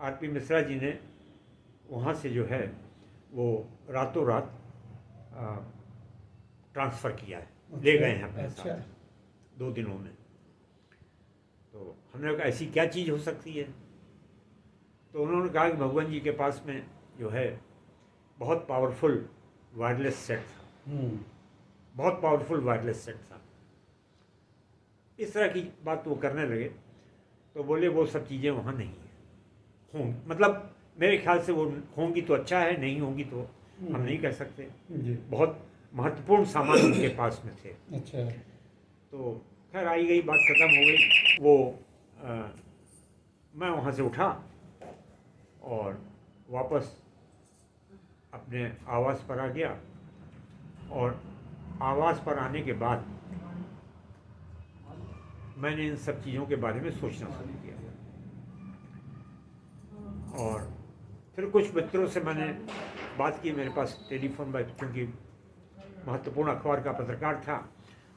आरपी मिश्रा जी ने वहाँ से जो है वो रातों रात ट्रांसफ़र किया है, ले गए हैं अपने साथ 2 दिनों में। तो हमने कहा ऐसी क्या चीज़ हो सकती है? तो उन्होंने कहा कि भगवान जी के पास में जो है बहुत पावरफुल वायरलेस सेट था, बहुत पावरफुल वायरलेस सेट था। इस तरह की बात वो करने लगे। तो बोले वो सब चीज़ें वहाँ नहीं है, होंगी, मतलब मेरे ख्याल से वो होंगी तो अच्छा है, नहीं होंगी तो हम नहीं कह सकते। बहुत महत्वपूर्ण सामान उनके पास में थे। अच्छा। तो खैर आई गई बात, ख़त्म हो गई। वो मैं वहाँ से उठा और वापस अपने आवास पर आ गया, और आवास पर आने के बाद मैंने इन सब चीज़ों के बारे में सोचना शुरू किया, और फिर कुछ मित्रों से मैंने बात की। मेरे पास टेलीफोन पर, क्योंकि महत्वपूर्ण अखबार का पत्रकार था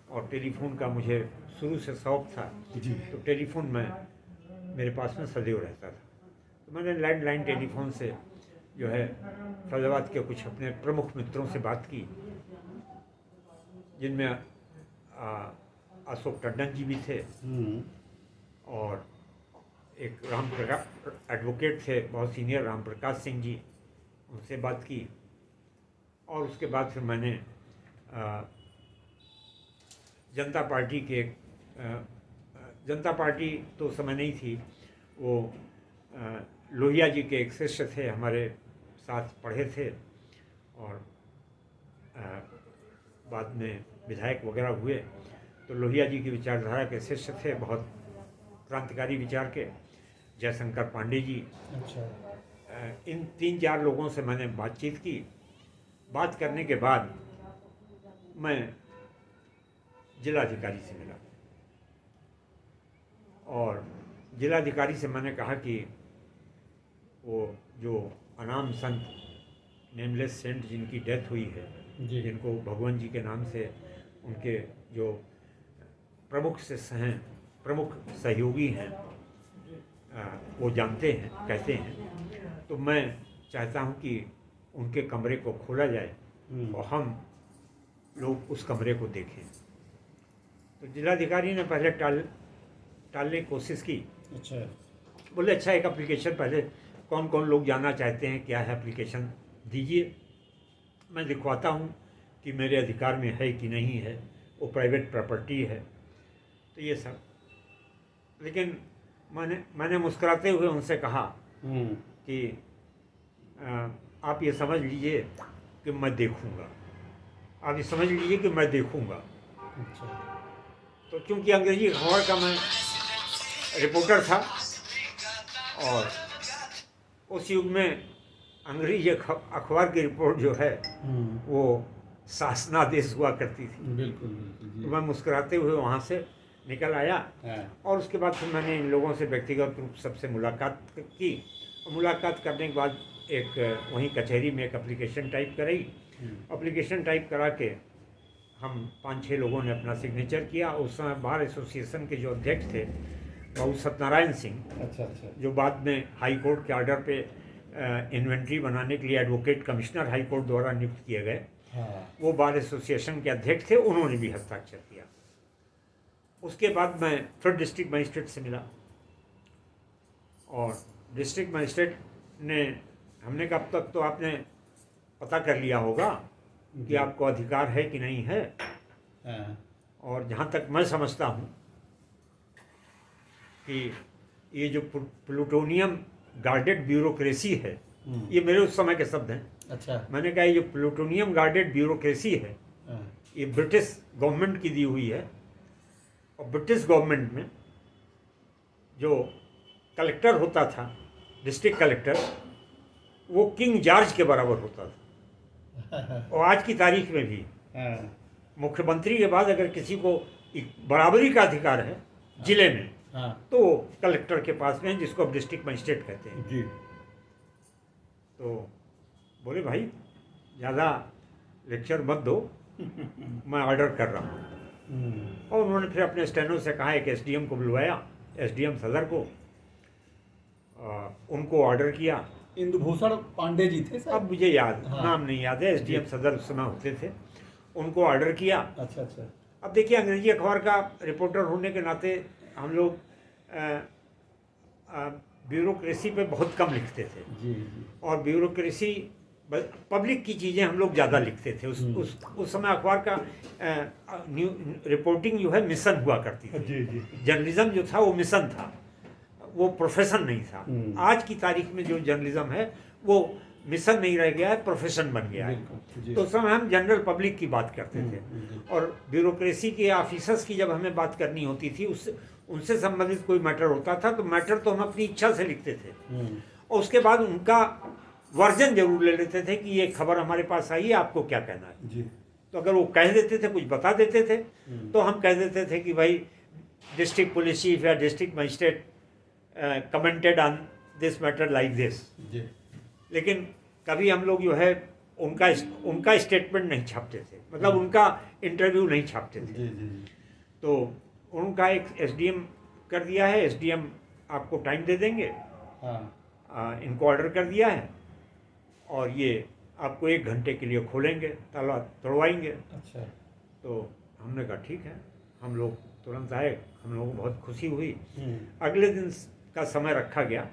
और टेलीफोन का मुझे शुरू से शौक़ था, तो टेलीफोन में मेरे पास में सदैव रहता था। तो मैंने लैंडलाइन टेलीफोन से जो है फैज़ाबाद के कुछ अपने प्रमुख मित्रों से बात की, जिनमें अशोक टंडन जी भी थे, और एक राम प्रकाश एडवोकेट थे बहुत सीनियर, राम प्रकाश सिंह जी, उनसे बात की। और उसके बाद फिर मैंने जनता पार्टी के, जनता पार्टी तो उस समय नहीं थी, वो लोहिया जी के एक शिष्य थे, हमारे साथ पढ़े थे, और बाद में विधायक वगैरह हुए। तो लोहिया जी की विचारधारा के शिष्य थे, बहुत क्रांतिकारी विचार के, जयशंकर पांडे जी। अच्छा। इन 3-4 लोगों से मैंने बातचीत की। बात करने के बाद मैं जिलाधिकारी से मिला और जिलाधिकारी से मैंने कहा कि वो जो अनाम संत, नेमलेस सेंट जिनकी डेथ हुई है, जी। जिनको भगवान जी के नाम से उनके जो प्रमुख शिष्य हैं, प्रमुख सहयोगी हैं, वो जानते हैं, कहते हैं। तो मैं चाहता हूं कि उनके कमरे को खोला जाए और हम लोग उस कमरे को देखें। तो जिलाधिकारी ने पहले टालने की कोशिश की। अच्छा। बोले अच्छा, एक एप्लीकेशन पहले कौन कौन लोग जानना चाहते हैं, क्या है एप्लीकेशन दीजिए, मैं दिखवाता हूँ कि मेरे अधिकार में है कि नहीं है, वो प्राइवेट प्रॉपर्टी है। तो ये सब, लेकिन मैंने मुस्कुराते हुए उनसे कहा कि आप ये समझ लीजिए कि मैं देखूँगा, आप ये समझ लीजिए कि मैं देखूँगा। अच्छा। तो क्योंकि अंग्रेजी खबर का मैं रिपोर्टर था और उस युग में अंग्रेजी अखबार की रिपोर्ट जो है वो शासनादेश हुआ करती थी। बिल्कुल बिल्कुल जी। तो मैं मुस्कुराते हुए वहाँ से निकल आया और उसके बाद फिर मैंने इन लोगों से व्यक्तिगत रूप सबसे मुलाकात की। और मुलाकात करने के बाद एक वहीं कचहरी में एक एप्लीकेशन टाइप कराई। एप्लीकेशन टाइप करा के हम 5-6 लोगों ने अपना सिग्नेचर किया। उस समय बार एसोसिएशन के जो अध्यक्ष थे बाबू सत्यनारायण सिंह, अच्छा अच्छा। जो बाद में हाई कोर्ट के ऑर्डर पे इन्वेंट्री बनाने के लिए एडवोकेट कमिश्नर हाई कोर्ट द्वारा नियुक्त किए गए, हाँ। वो बार एसोसिएशन के अध्यक्ष थे, उन्होंने भी हस्ताक्षर किया। उसके बाद मैं फिर डिस्ट्रिक्ट मजिस्ट्रेट से मिला और डिस्ट्रिक्ट मजिस्ट्रेट ने, हमने कहा अब तक तो आपने पता कर लिया होगा कि आपको अधिकार है कि नहीं है। और जहाँ तक मैं समझता हूँ कि ये जो प्लूटोनियम गार्डेड ब्यूरोक्रेसी है, ये मेरे उस समय के शब्द हैं। अच्छा। मैंने कहा ये जो प्लूटोनियम गार्डेड ब्यूरोक्रेसी है, ये ब्रिटिश गवर्नमेंट की दी हुई है। और ब्रिटिश गवर्नमेंट में जो कलेक्टर होता था, डिस्ट्रिक्ट कलेक्टर, वो किंग जॉर्ज के बराबर होता था। और आज की तारीख में भी मुख्यमंत्री के बाद अगर किसी को बराबरी का अधिकार है जिले में, तो कलेक्टर के पास में, जिसको अब डिस्ट्रिक्ट मजिस्ट्रेट कहते हैं जी। तो बोले भाई ज़्यादा लेक्चर मत दो, मैं ऑर्डर कर रहा हूँ। और उन्होंने फिर अपने स्टेनो से कहा, एक एसडीएम को बुलवाया, एसडीएम सदर को, उनको ऑर्डर किया। इंदुभूषण पांडे जी थे सर? अब मुझे याद हाँ। नाम नहीं याद है, एसडीएम सदर उस समय होते थे, उनको ऑर्डर किया। अच्छा अच्छा। अब देखिए, अंग्रेजी अखबार का रिपोर्टर होने के नाते हम लोग ब्यूरोक्रेसी पे बहुत कम लिखते थे। जी जी। और ब्यूरोक्रेसी, पब्लिक की चीज़ें हम लोग ज़्यादा लिखते थे। उस समय अखबार का रिपोर्टिंग जो है मिशन हुआ करती थी। जी जी। जर्नलिज्म जो था वो मिशन था, वो प्रोफेशन नहीं था। आज की तारीख में जो जर्नलिज्म है वो मिशन नहीं रह गया है, प्रोफेशन बन गया है। तो उस समय हम जनरल पब्लिक की बात करते थे और ब्यूरोक्रेसी के ऑफिसर्स की जब हमें बात करनी होती थी, उनसे संबंधित कोई मैटर होता था तो मैटर तो हम अपनी इच्छा से लिखते थे और उसके बाद उनका वर्जन जरूर ले लेते थे कि ये खबर हमारे पास आई है, आपको क्या कहना है जी। तो अगर वो कह देते थे, कुछ बता देते थे, तो हम कह देते थे कि भाई डिस्ट्रिक्ट पुलिस चीफ या district magistrate commented on this matter like this. लेकिन कभी हम लोग जो है उनका स्टेटमेंट नहीं छापते थे, मतलब उनका इंटरव्यू नहीं छापते थे। जी जी। तो उनका एक एसडीएम कर दिया है, एसडीएम आपको टाइम दे देंगे। इनको ऑर्डर कर दिया है और ये आपको 1 घंटे के लिए खोलेंगे, ताला तोड़वाएंगे। अच्छा। तो हमने कहा ठीक है, हम लोग तुरंत आए, हम लोगों को बहुत खुशी हुई। अगले दिन का समय रखा गया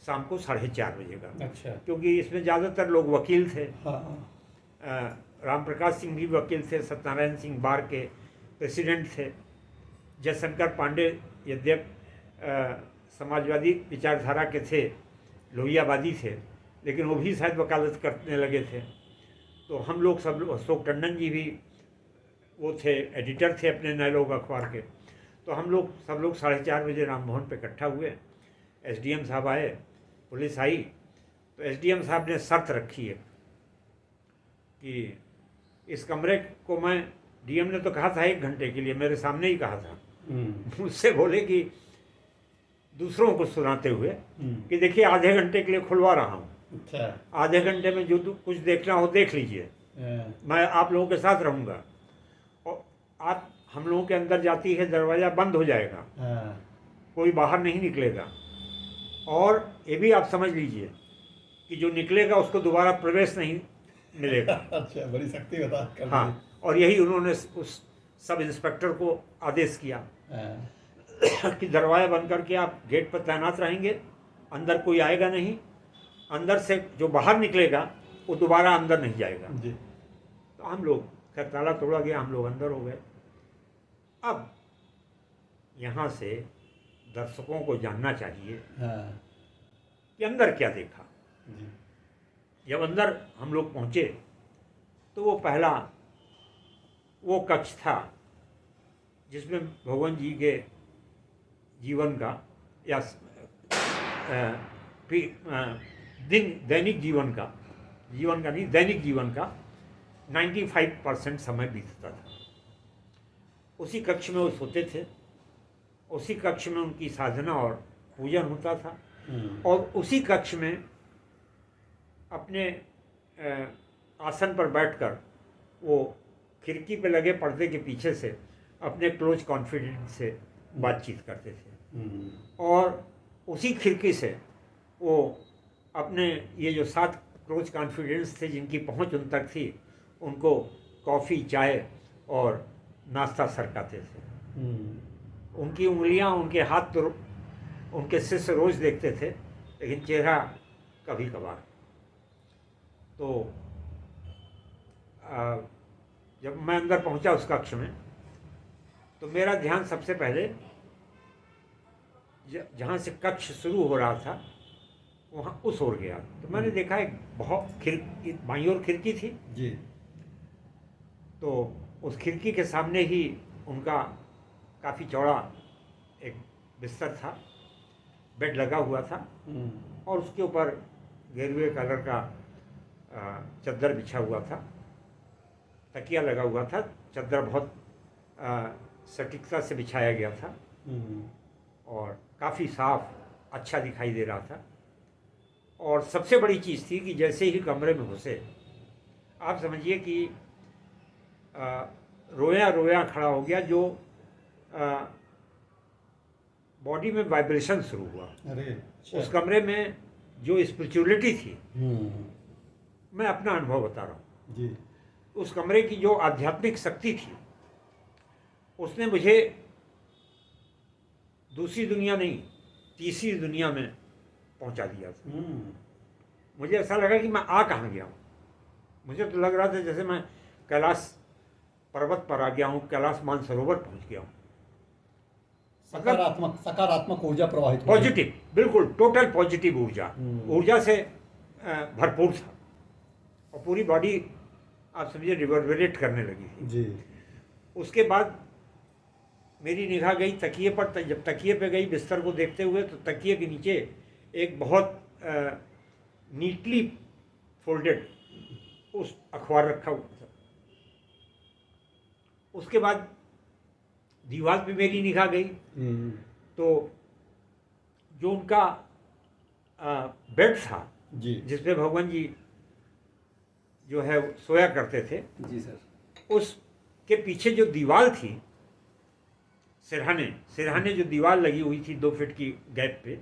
शाम को 4:30 बजे का। अच्छा। क्योंकि इसमें ज़्यादातर लोग वकील थे। हाँ। राम प्रकाश सिंह भी वकील थे, सत्यनारायण सिंह बार के प्रेसिडेंट थे, जयशंकर पांडे यद्यप समाजवादी विचारधारा के थे, लोहियावादी थे, लेकिन वो भी शायद वकालत करने लगे थे। तो हम लोग सब लोग, अशोक टंडन जी भी वो थे एडिटर थे अपने नए लोग अखबार के। तो हम लोग सब लोग 4:30 बजे रामभवन पे इकट्ठा हुए। एसडीएम साहब आए, पुलिस आई। तो एसडीएम साहब ने शर्त रखी है कि इस कमरे को मैं, डीएम ने तो कहा था 1 घंटे के लिए, मेरे सामने ही कहा था, मुझसे बोले कि दूसरों को सुनाते हुए कि देखिए आधे घंटे के लिए खुलवा रहा हूँ, अच्छा। आधे घंटे में जो कुछ देखना हो देख लीजिए, मैं आप लोगों के साथ रहूँगा, और आप हम लोगों के अंदर जाती है दरवाज़ा बंद हो जाएगा, कोई बाहर नहीं निकलेगा, और ये भी आप समझ लीजिए कि जो निकलेगा उसको दोबारा प्रवेश नहीं मिलेगा। अच्छा, बड़ी शक्ति बता कर हाँ, और यही उन्होंने उस सब इंस्पेक्टर को आदेश किया कि दरवाज़ा बंद करके आप गेट पर तैनात रहेंगे, अंदर कोई आएगा नहीं, अंदर से जो बाहर निकलेगा वो दोबारा अंदर नहीं जाएगा जी। तो हम लोग, खैर ताला तोड़ा गया, हम लोग अंदर हो गए। अब यहाँ से दर्शकों को जानना चाहिए कि अंदर क्या देखा। जी। जब अंदर हम लोग पहुँचे तो वो पहला वो कक्ष था जिसमें भगवान जी के जीवन का या दैनिक जीवन का नहीं, दैनिक जीवन का 95% समय बीतता था। उसी कक्ष में वो सोते थे, उसी कक्ष में उनकी साधना और पूजन होता था, और उसी कक्ष में अपने आसन पर बैठकर वो खिड़की पे लगे पर्दे के पीछे से अपने क्लोज कॉन्फिडेंस से बातचीत करते थे, और उसी खिड़की से वो अपने ये जो 7 क्लोज कॉन्फिडेंस थे जिनकी पहुंच उन तक थी, उनको कॉफ़ी, चाय और नाश्ता सरकाते थे। उनकी उंगलियां, उनके हाथ तो उनके शिष्य रोज देखते थे, लेकिन चेहरा कभी कभार। तो जब मैं अंदर पहुंचा उस कक्ष में, तो मेरा ध्यान सबसे पहले जहाँ से कक्ष शुरू हो रहा था वहाँ उस ओर गया। तो मैंने देखा एक बहुत खिड़की, बाईं ओर खिड़की थी जी। तो उस खिड़की के सामने ही उनका काफ़ी चौड़ा एक बिस्तर था, बेड लगा हुआ था, और उसके ऊपर गेरुए कलर का चादर बिछा हुआ था, तकिया लगा हुआ था। चादर बहुत सटीकता से बिछाया गया था और काफ़ी साफ अच्छा दिखाई दे रहा था। और सबसे बड़ी चीज़ थी कि जैसे ही कमरे में घुसे, आप समझिए कि रोया रोया खड़ा हो गया, जो बॉडी में वाइब्रेशन शुरू हुआ। अरे अच्छा। उस कमरे में जो स्पिरिचुअलिटी थी, मैं अपना अनुभव बता रहा हूँ जी। उस कमरे की जो आध्यात्मिक शक्ति थी, उसने मुझे दूसरी दुनिया नहीं, तीसरी दुनिया में पहुंचा दिया था। मुझे ऐसा लगा कि मैं आ कहाँ गया हूँ। मुझे तो लग रहा था जैसे मैं कैलाश पर्वत पर आ गया हूँ, कैलाश मानसरोवर पहुंच गया हूँ। सकारात्मक ऊर्जा प्रवाहित हुई। पॉजिटिव, बिल्कुल टोटल पॉजिटिव ऊर्जा, ऊर्जा से भरपूर था, और पूरी बॉडी आप समझिए रिवर्बरेट करने लगी थी जी। उसके बाद मेरी निगाह गई तकिए पर। जब तकिए पे गई बिस्तर को देखते हुए, तो तकिए के नीचे एक बहुत नीटली फोल्डेड उस अखबार रखा हुआ था। उसके बाद दीवार पे मेरी निगाह गई, तो जो उनका बेड था जी। जिसपे भगवान जी जो है सोया करते थे, जी सर। उसके पीछे जो दीवार थी, सिरहाने जो दीवार लगी हुई थी 2 फीट की गैप पे,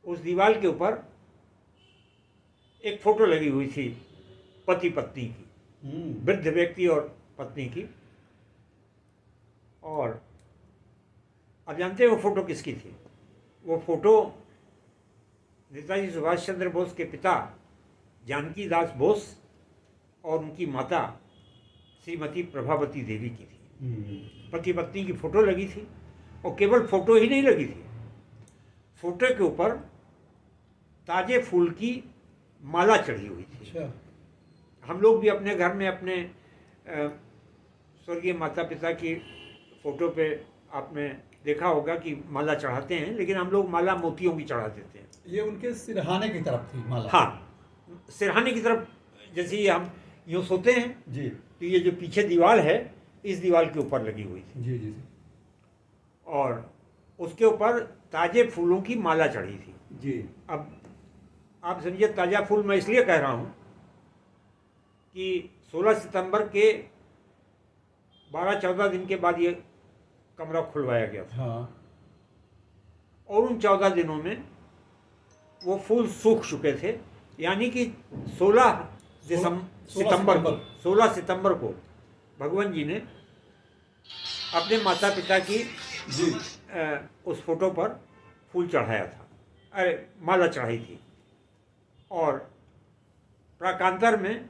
उस दीवार के ऊपर एक फोटो लगी हुई थी पति पत्नी की, वृद्ध व्यक्ति और पत्नी की। और अब जानते हैं वो फोटो किसकी थी? वो फोटो नेताजी सुभाष चंद्र बोस के पिता जानकी दास बोस और उनकी माता श्रीमती प्रभावती देवी की थी। पति पत्नी की फोटो लगी थी, और केवल फोटो ही नहीं लगी थी, फोटो के ऊपर ताजे फूल की माला चढ़ी हुई थी। अच्छा। हम लोग भी अपने घर में अपने स्वर्गीय माता पिता की फ़ोटो पे आपने देखा होगा कि माला चढ़ाते हैं, लेकिन हम लोग माला मोतियों की चढ़ा देते हैं। ये उनके सिरहाने की तरफ थी माला। हाँ, सिरहाने की तरफ, जैसे ये हम यूँ सोते हैं जी तो ये जो पीछे दीवार है, इस दीवार के ऊपर लगी हुई थी जी जी और उसके ऊपर ताजे फूलों की माला चढ़ी थी। जी। अब आप समझिए, ताज़ा फूल मैं इसलिए कह रहा हूँ कि 16 सितंबर के 12-14 दिन के बाद ये कमरा खुलवाया गया था हाँ और उन 14 दिनों में वो फूल सूख चुके थे। यानी कि 16 सितंबर को भगवान जी ने अपने माता पिता की जी उस फोटो पर फूल चढ़ाया था, अरे माला चढ़ाई थी। और प्राकांतर में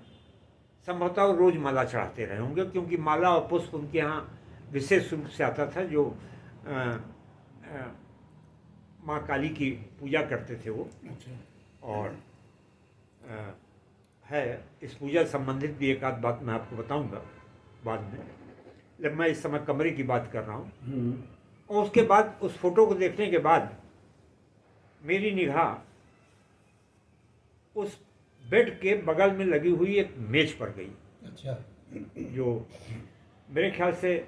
संभवतः वो रोज माला चढ़ाते रहे होंगे, क्योंकि माला और पुष्प उनके यहाँ विशेष रूप से आता था। जो माँ काली की पूजा करते थे वो। अच्छा। और है इस पूजा संबंधित भी एक आध बात मैं आपको बताऊंगा बाद में, जब मैं इस समय कमरे की बात कर रहा हूँ। और उसके बाद उस फोटो को देखने के बाद मेरी निगाह उस बेड के बगल में लगी हुई एक मेज पर गई, अच्छा। जो मेरे ख्याल से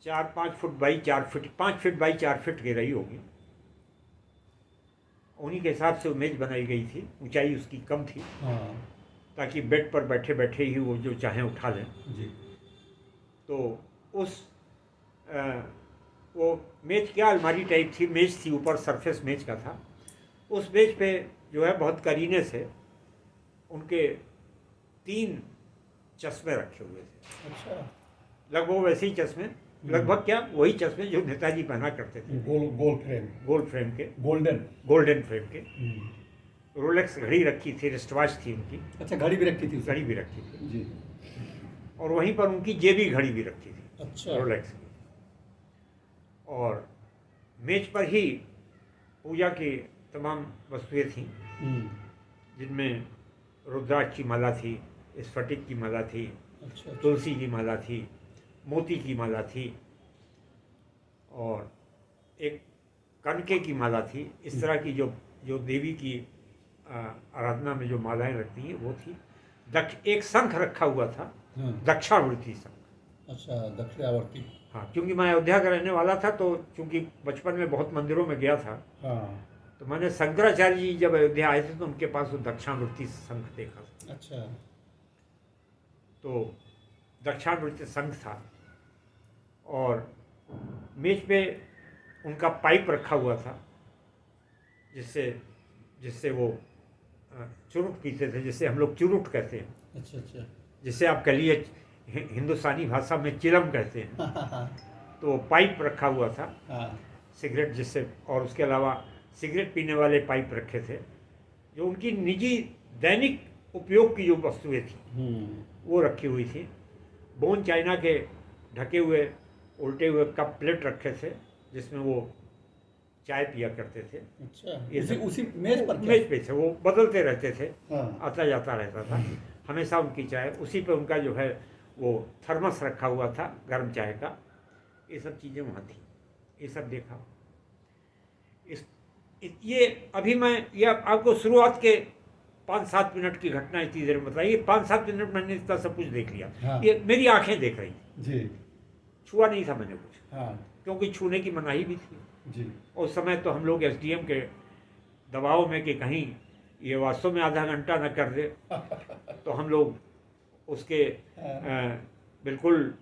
4-5 foot by 4 feet 5 feet by 4 feet की रही होगी। उन्हीं के हिसाब से वो मेज बनाई गई थी, ऊंचाई उसकी कम थी, हाँ ताकि बेड पर बैठे बैठे ही वो जो चाहें उठा लें। जी। तो उस वो मेज क्या अलमारी टाइप थी, मेज थी, ऊपर सरफेस मेज का था। उस मेज पे जो है बहुत करीने से उनके 3 चश्मे रखे हुए थे। अच्छा। लगभग वैसे ही चश्मे, लगभग क्या वही चश्मे जो नेताजी पहना करते थे, गोल फ्रेम। गोल्ड फ्रेम के, गोल्डन फ्रेम के। रोलेक्स घड़ी रखी थी, रिस्टवॉच थी उनकी, अच्छा, घड़ी भी रखी थी। घड़ी भी रखी थी जी। और वहीं पर उनकी जेबी घड़ी भी रखी थी, अच्छा। रोलेक्स की। और मेज पर ही पूजा की तमाम वस्तुएं थीं, जिनमें रुद्राक्ष की माला थी, स्फटिक की माला थी, अच्छा। तुलसी की माला थी, मोती की माला थी और एक कनके की माला थी। इस तरह की जो जो देवी की आराधना में जो मालाएं रखती हैं वो थी। एक शंख रखा हुआ था, हाँ। दक्षिणावर्ती शंख। अच्छा, दक्षिणावर्ती। हाँ, क्योंकि मैं अयोध्या का रहने वाला था, तो चूंकि बचपन में बहुत मंदिरों में गया था, हाँ। तो मैंने शंकराचार्य जी जब अयोध्या आए थे तो उनके पास वो दक्षिणावर्ती शंख देखा था। अच्छा। तो दक्षिणावर्ती शंख था और मेज पे उनका पाइप रखा हुआ था, जिससे वो चुरुट पीते थे, जिसे हम लोग चुरुट कहते हैं। अच्छा अच्छा। जिसे आप कह लिए हिंदुस्तानी भाषा में चिलम कहते हैं। तो पाइप रखा हुआ था, हाँ। सिगरेट जिससे, और उसके अलावा सिगरेट पीने वाले पाइप रखे थे, जो उनकी निजी दैनिक उपयोग की जो वस्तुएं थी वो रखी हुई थी। बोन चाइना के ढके हुए उल्टे हुए कप प्लेट रखे थे, जिसमें वो चाय पिया करते थे। अच्छा, उसी मेज पर क्या? मेज पे थे, वो बदलते रहते थे। हाँ। आता जाता रहता था, हमेशा उनकी चाय उसी पे। उनका जो है वो थर्मस रखा हुआ था गर्म चाय का। ये सब चीज़ें वहाँ थी, ये सब देखा। ये अभी मैं ये आपको शुरुआत के 5-7 मिनट की घटना इतनी देर में बताई। 5-7 मिनट मैंने इतना सब कुछ देख लिया। हाँ। ये मेरी आंखें देख रही थी, जी। छुआ नहीं था मैंने कुछ, हाँ। क्योंकि छूने की मनाही भी थी। जी। उस समय तो हम लोग एसडीएम के दबाव में कि कहीं ये वास्तव में आधा घंटा न कर दे, तो हम लोग उसके बिल्कुल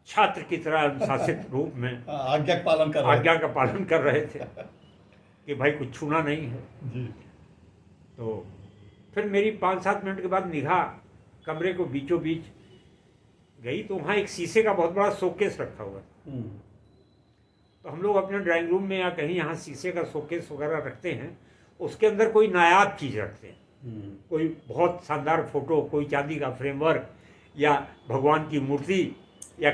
छात्र की तरह अनुशासित रूप में आज्ञा का पालन कर रहे थे कि भाई कुछ छूना नहीं है। जी। तो फिर मेरी 5-7 मिनट के बाद निगाह कमरे को बीचों बीच गई, तो वहाँ एक शीशे का बहुत बड़ा शोकेस रखा हुआ है। तो हम लोग अपने ड्राइंग रूम में या कहीं यहाँ शीशे का शोकेस वगैरह रखते हैं, उसके अंदर कोई नायाब चीज़ रखते हैं, कोई बहुत शानदार फोटो, कोई चांदी का फ्रेमवर्क या भगवान की मूर्ति या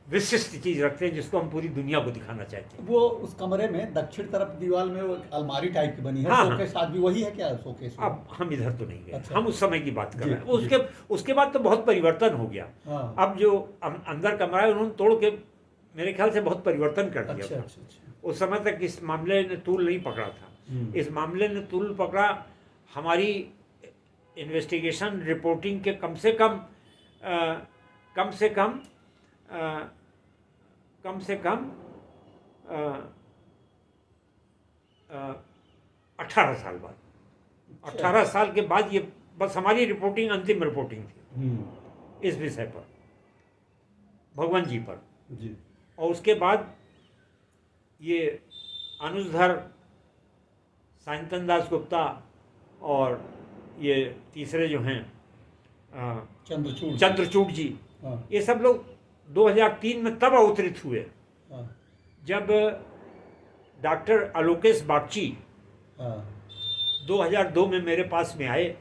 विशिष्ट चीज़ रखते हैं जिसको हम पूरी दुनिया को दिखाना चाहते हैं। वो उस कमरे में दक्षिण तरफ दीवार में वो अलमारी टाइप की बनी है, हाँ, शोकेस आज भी वही है क्या शोकेस? अब हम इधर तो नहीं गए, अच्छा। हम उस समय की बात कर जी, रहे हैं। उसके बाद तो बहुत परिवर्तन हो गया। हाँ। अब जो अंदर कमरा है उन्होंने तोड़ के मेरे ख्याल से बहुत परिवर्तन कर दिया अच्छा था। अच्छा अच्छा। उस समय तक इस मामले ने तूल नहीं पकड़ा था। इस मामले ने तूल पकड़ा हमारी इन्वेस्टिगेशन रिपोर्टिंग के कम से कम 18 साल बाद। 18 साल के बाद ये बस हमारी रिपोर्टिंग अंतिम रिपोर्टिंग थी इस विषय पर, भगवान जी पर। जी। और उसके बाद ये अनुजधर, साइंतन दास गुप्ता और ये तीसरे जो हैं चंद्रचूड़ जी, हाँ। ये सब लोग 2003 में तब अवतरित हुए हाँ। जब डॉक्टर आलोकेश बागची हाँ। 2002 में मेरे पास में आए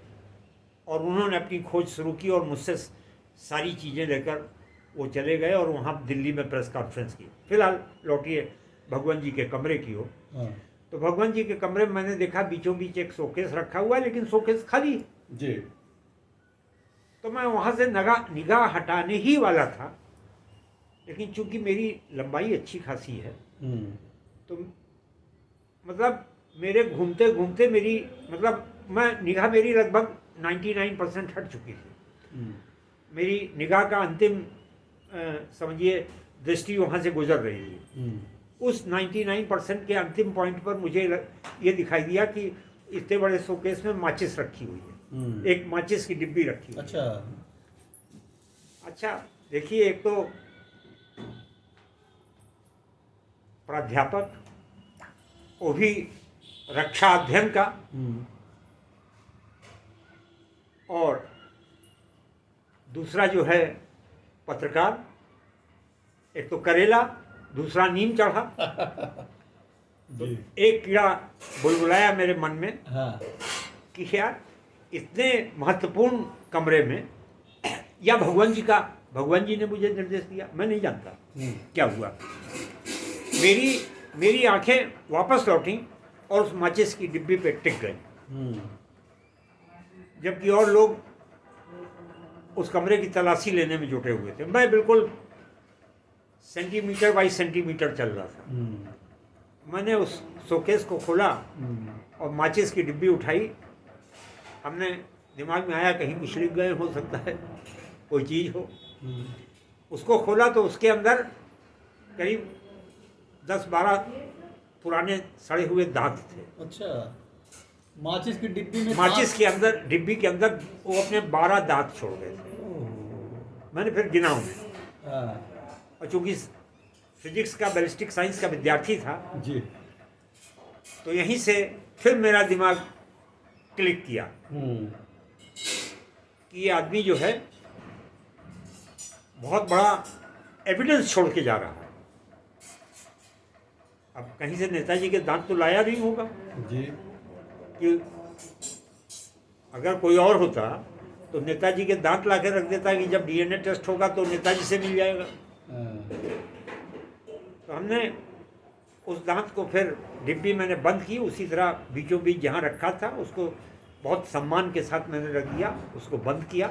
और उन्होंने अपनी खोज शुरू की और मुझसे सारी चीज़ें लेकर वो चले गए और वहाँ दिल्ली में प्रेस कॉन्फ्रेंस की। फिलहाल लौटिए भगवान जी के कमरे की हो। हाँ। तो भगवान जी के कमरे में मैंने देखा बीचों बीच एक शोकेस रखा हुआ है, लेकिन शोकेस खाली। जी। तो मैं वहाँ से निगाह हटाने ही वाला था, लेकिन चूंकि मेरी लंबाई अच्छी खासी है तो मतलब मेरे घूमते घूमते मैं निगाह मेरी लगभग 99% हट चुकी थी। मेरी निगाह का अंतिम समझिए दृष्टि वहाँ से गुजर रही थी। उस 99% के अंतिम पॉइंट पर मुझे ये दिखाई दिया कि इतने बड़े शोकेस में माचिस रखी हुई है, एक माचिस की डिब्बी रखी हुई है। अच्छा देखिए, एक तो प्राध्यापक, वो भी रक्षा अध्ययन का, और दूसरा जो है पत्रकार, एक तो करेला, दूसरा नीम चढ़ा। तो एक कीड़ा बुलबुलाया मेरे मन में कि यार इतने महत्वपूर्ण कमरे में, या भगवान जी ने मुझे निर्देश दिया, मैं नहीं जानता क्या हुआ। मेरी आंखें वापस लौटी और उस माचिस की डिब्बी पे टिक गई, जबकि और लोग उस कमरे की तलाशी लेने में जुटे हुए थे। मैं बिल्कुल सेंटीमीटर बाई सेंटीमीटर चल रहा था। मैंने उस शोकेस को खोला और माचिस की डिब्बी उठाई। हमने दिमाग में आया कहीं कुछ लिख गए, हो सकता है कोई चीज़ हो। उसको खोला तो उसके अंदर करीब 10-12 पुराने सड़े हुए दांत थे। अच्छा, माचिस की डिब्बी में? माचिस के अंदर, डिब्बी के अंदर वो अपने 12 दांत छोड़ गए थे। मैंने फिर गिना उन्हें, और चूंकि फिजिक्स का, बैलिस्टिक साइंस का विद्यार्थी था जी, तो यहीं से फिर मेरा दिमाग क्लिक किया कि ये आदमी जो है बहुत बड़ा एविडेंस छोड़ के जा रहा है। अब कहीं से नेताजी के दांत तो लाया नहीं होगा जी। कि अगर कोई और होता तो नेताजी के दांत ला के रख देता कि जब डीएनए टेस्ट होगा तो नेताजी से मिल जाएगा। तो हमने उस दांत को फिर डिब्बी मैंने बंद की, उसी तरह बीचों बीच जहाँ रखा था उसको बहुत सम्मान के साथ मैंने रख दिया, उसको बंद किया।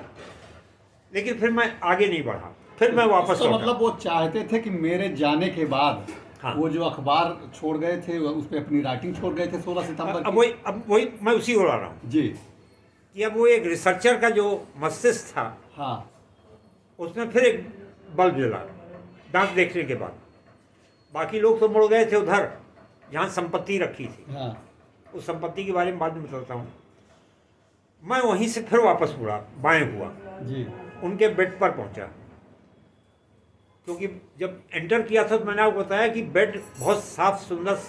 लेकिन फिर मैं आगे नहीं बढ़ा, फिर मैं वापस तो मतलब वो चाहते थे कि मेरे जाने के बाद वो जो अखबार छोड़ गए थे उस पर अपनी राइटिंग छोड़ गए थे 16 सितंबर अब वही मैं उसी को ला रहा हूँ जी, कि अब वो एक रिसर्चर का जो मस्तिष्क था, हाँ, उसमें फिर एक बल्ब जला दांत देखने के बाद। बाकी लोग तो मुड़ गए थे उधर जहाँ संपत्ति रखी थी। हाँ। उस संपत्ति के बारे में बाद में बताता हूँ। मैं वहीं से फिर वापस मुड़ा, बाएं हुआ जी, उनके बेड पर पहुंचा, क्योंकि जब एंटर किया था तो मैंने आपको बताया कि बेड बहुत साफ सुंदर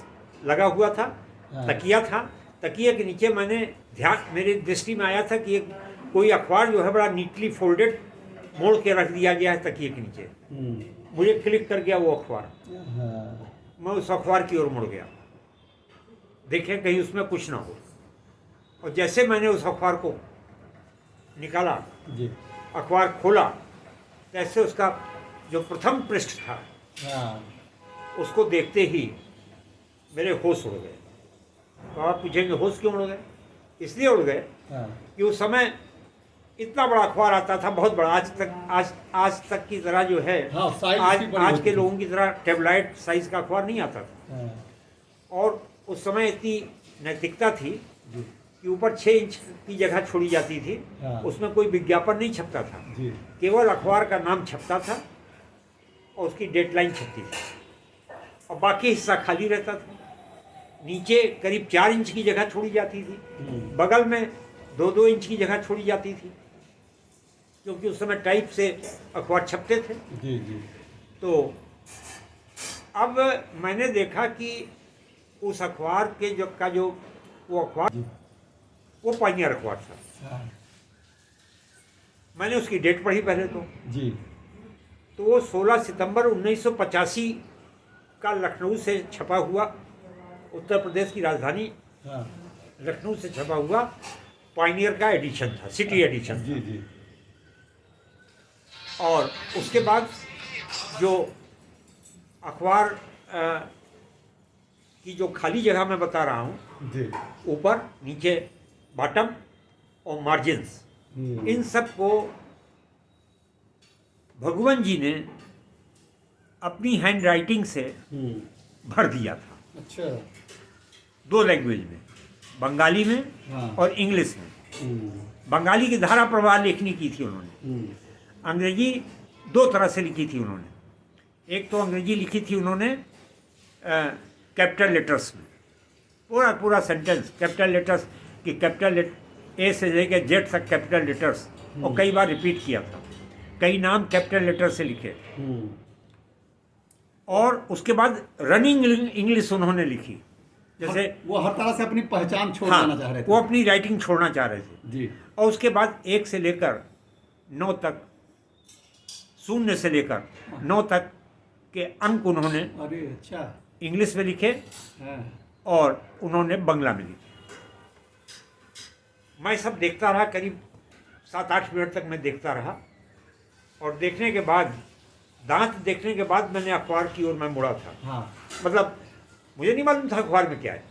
लगा हुआ था। हाँ। तकिया था, तकिए के नीचे मेरी दृष्टि में आया था कि एक कोई अखबार जो है बड़ा नीटली फोल्डेड मोड़ के रख दिया गया है तकिए के नीचे। मुझे क्लिक कर गया वो अखबार। हाँ। मैं उस अखबार की ओर मुड़ गया, देखें कहीं उसमें कुछ ना हो। और जैसे मैंने उस अखबार को निकाला, जी, अखबार खोला, तैसे उसका जो प्रथम पृष्ठ था हाँ उसको देखते ही मेरे होश उड़ गए। तो आप पूछेंगे होश क्यों उड़ गए? इसलिए उड़ गए हाँ कि उस समय इतना बड़ा अखबार आता था, बहुत बड़ा, आज तक की तरह जो है, हाँ, साइज आज उसकी बड़ी आज होती के थी। लोगों की तरह टेबलाइट साइज का अखबार नहीं आता था। हाँ और उस समय इतनी नैतिकता थी जी कि ऊपर 6 इंच की जगह छोड़ी जाती थी, हाँ। उसमें कोई विज्ञापन नहीं छपता था, जी केवल अखबार का नाम छपता था और उसकी डेडलाइन छपती थी और बाकी हिस्सा खाली रहता था। नीचे करीब 4 इंच की जगह छोड़ी जाती थी, बगल में 2-2 इंच की जगह छोड़ी जाती थी, क्योंकि उस समय टाइप से अखबार छपते थे। जी जी तो अब मैंने देखा कि उस अखबार के जो वो अखबार, वो पायनियर अखबार था। हाँ मैंने उसकी डेट पढ़ी पहले जी तो वो 16 सितंबर 1985 का लखनऊ से छपा हुआ, उत्तर प्रदेश की राजधानी हाँ लखनऊ से छपा हुआ पायनियर का एडिशन था, सिटी एडिशन। जी जी और उसके बाद जो अखबार की जो खाली जगह मैं बता रहा हूँ, जी ऊपर नीचे बॉटम और मार्जिन्स, इन सब को भगवान जी ने अपनी हैंड राइटिंग से भर दिया था। अच्छा 2 लैंग्वेज में, बंगाली में हाँ और इंग्लिश में। बंगाली की धारा प्रवाह लेखनी की थी उन्होंने, अंग्रेजी 2 तरह से लिखी थी उन्होंने। एक तो अंग्रेजी लिखी थी उन्होंने कैपिटल लेटर्स में, पूरा सेंटेंस कैपिटल लेटर्स की, कैपिटल ए से लेकर जेड तक कैपिटल लेटर्स, और कई बार रिपीट किया था। कई नाम कैपिटल लेटर से लिखे। और उसके बाद रनिंग इंग्लिश उन्होंने लिखी, जैसे वो हर तरह से अपनी पहचान छोड़ हाँ, देना चाह रहे थे। वो अपनी राइटिंग छोड़ना चाह रहे थे। जी और उसके बाद 1 से लेकर 9 तक, 0 से लेकर 9 तक के अंक उन्होंने अरे अच्छा इंग्लिश में लिखे हाँ और उन्होंने बंगला में लिखे। मैं सब देखता रहा, करीब 7-8 मिनट तक मैं देखता रहा, और देखने के बाद, दांत देखने के बाद मैंने अखबार की ओर मैं मुड़ा था। हाँ मतलब मुझे नहीं मालूम था अखबार में क्या है।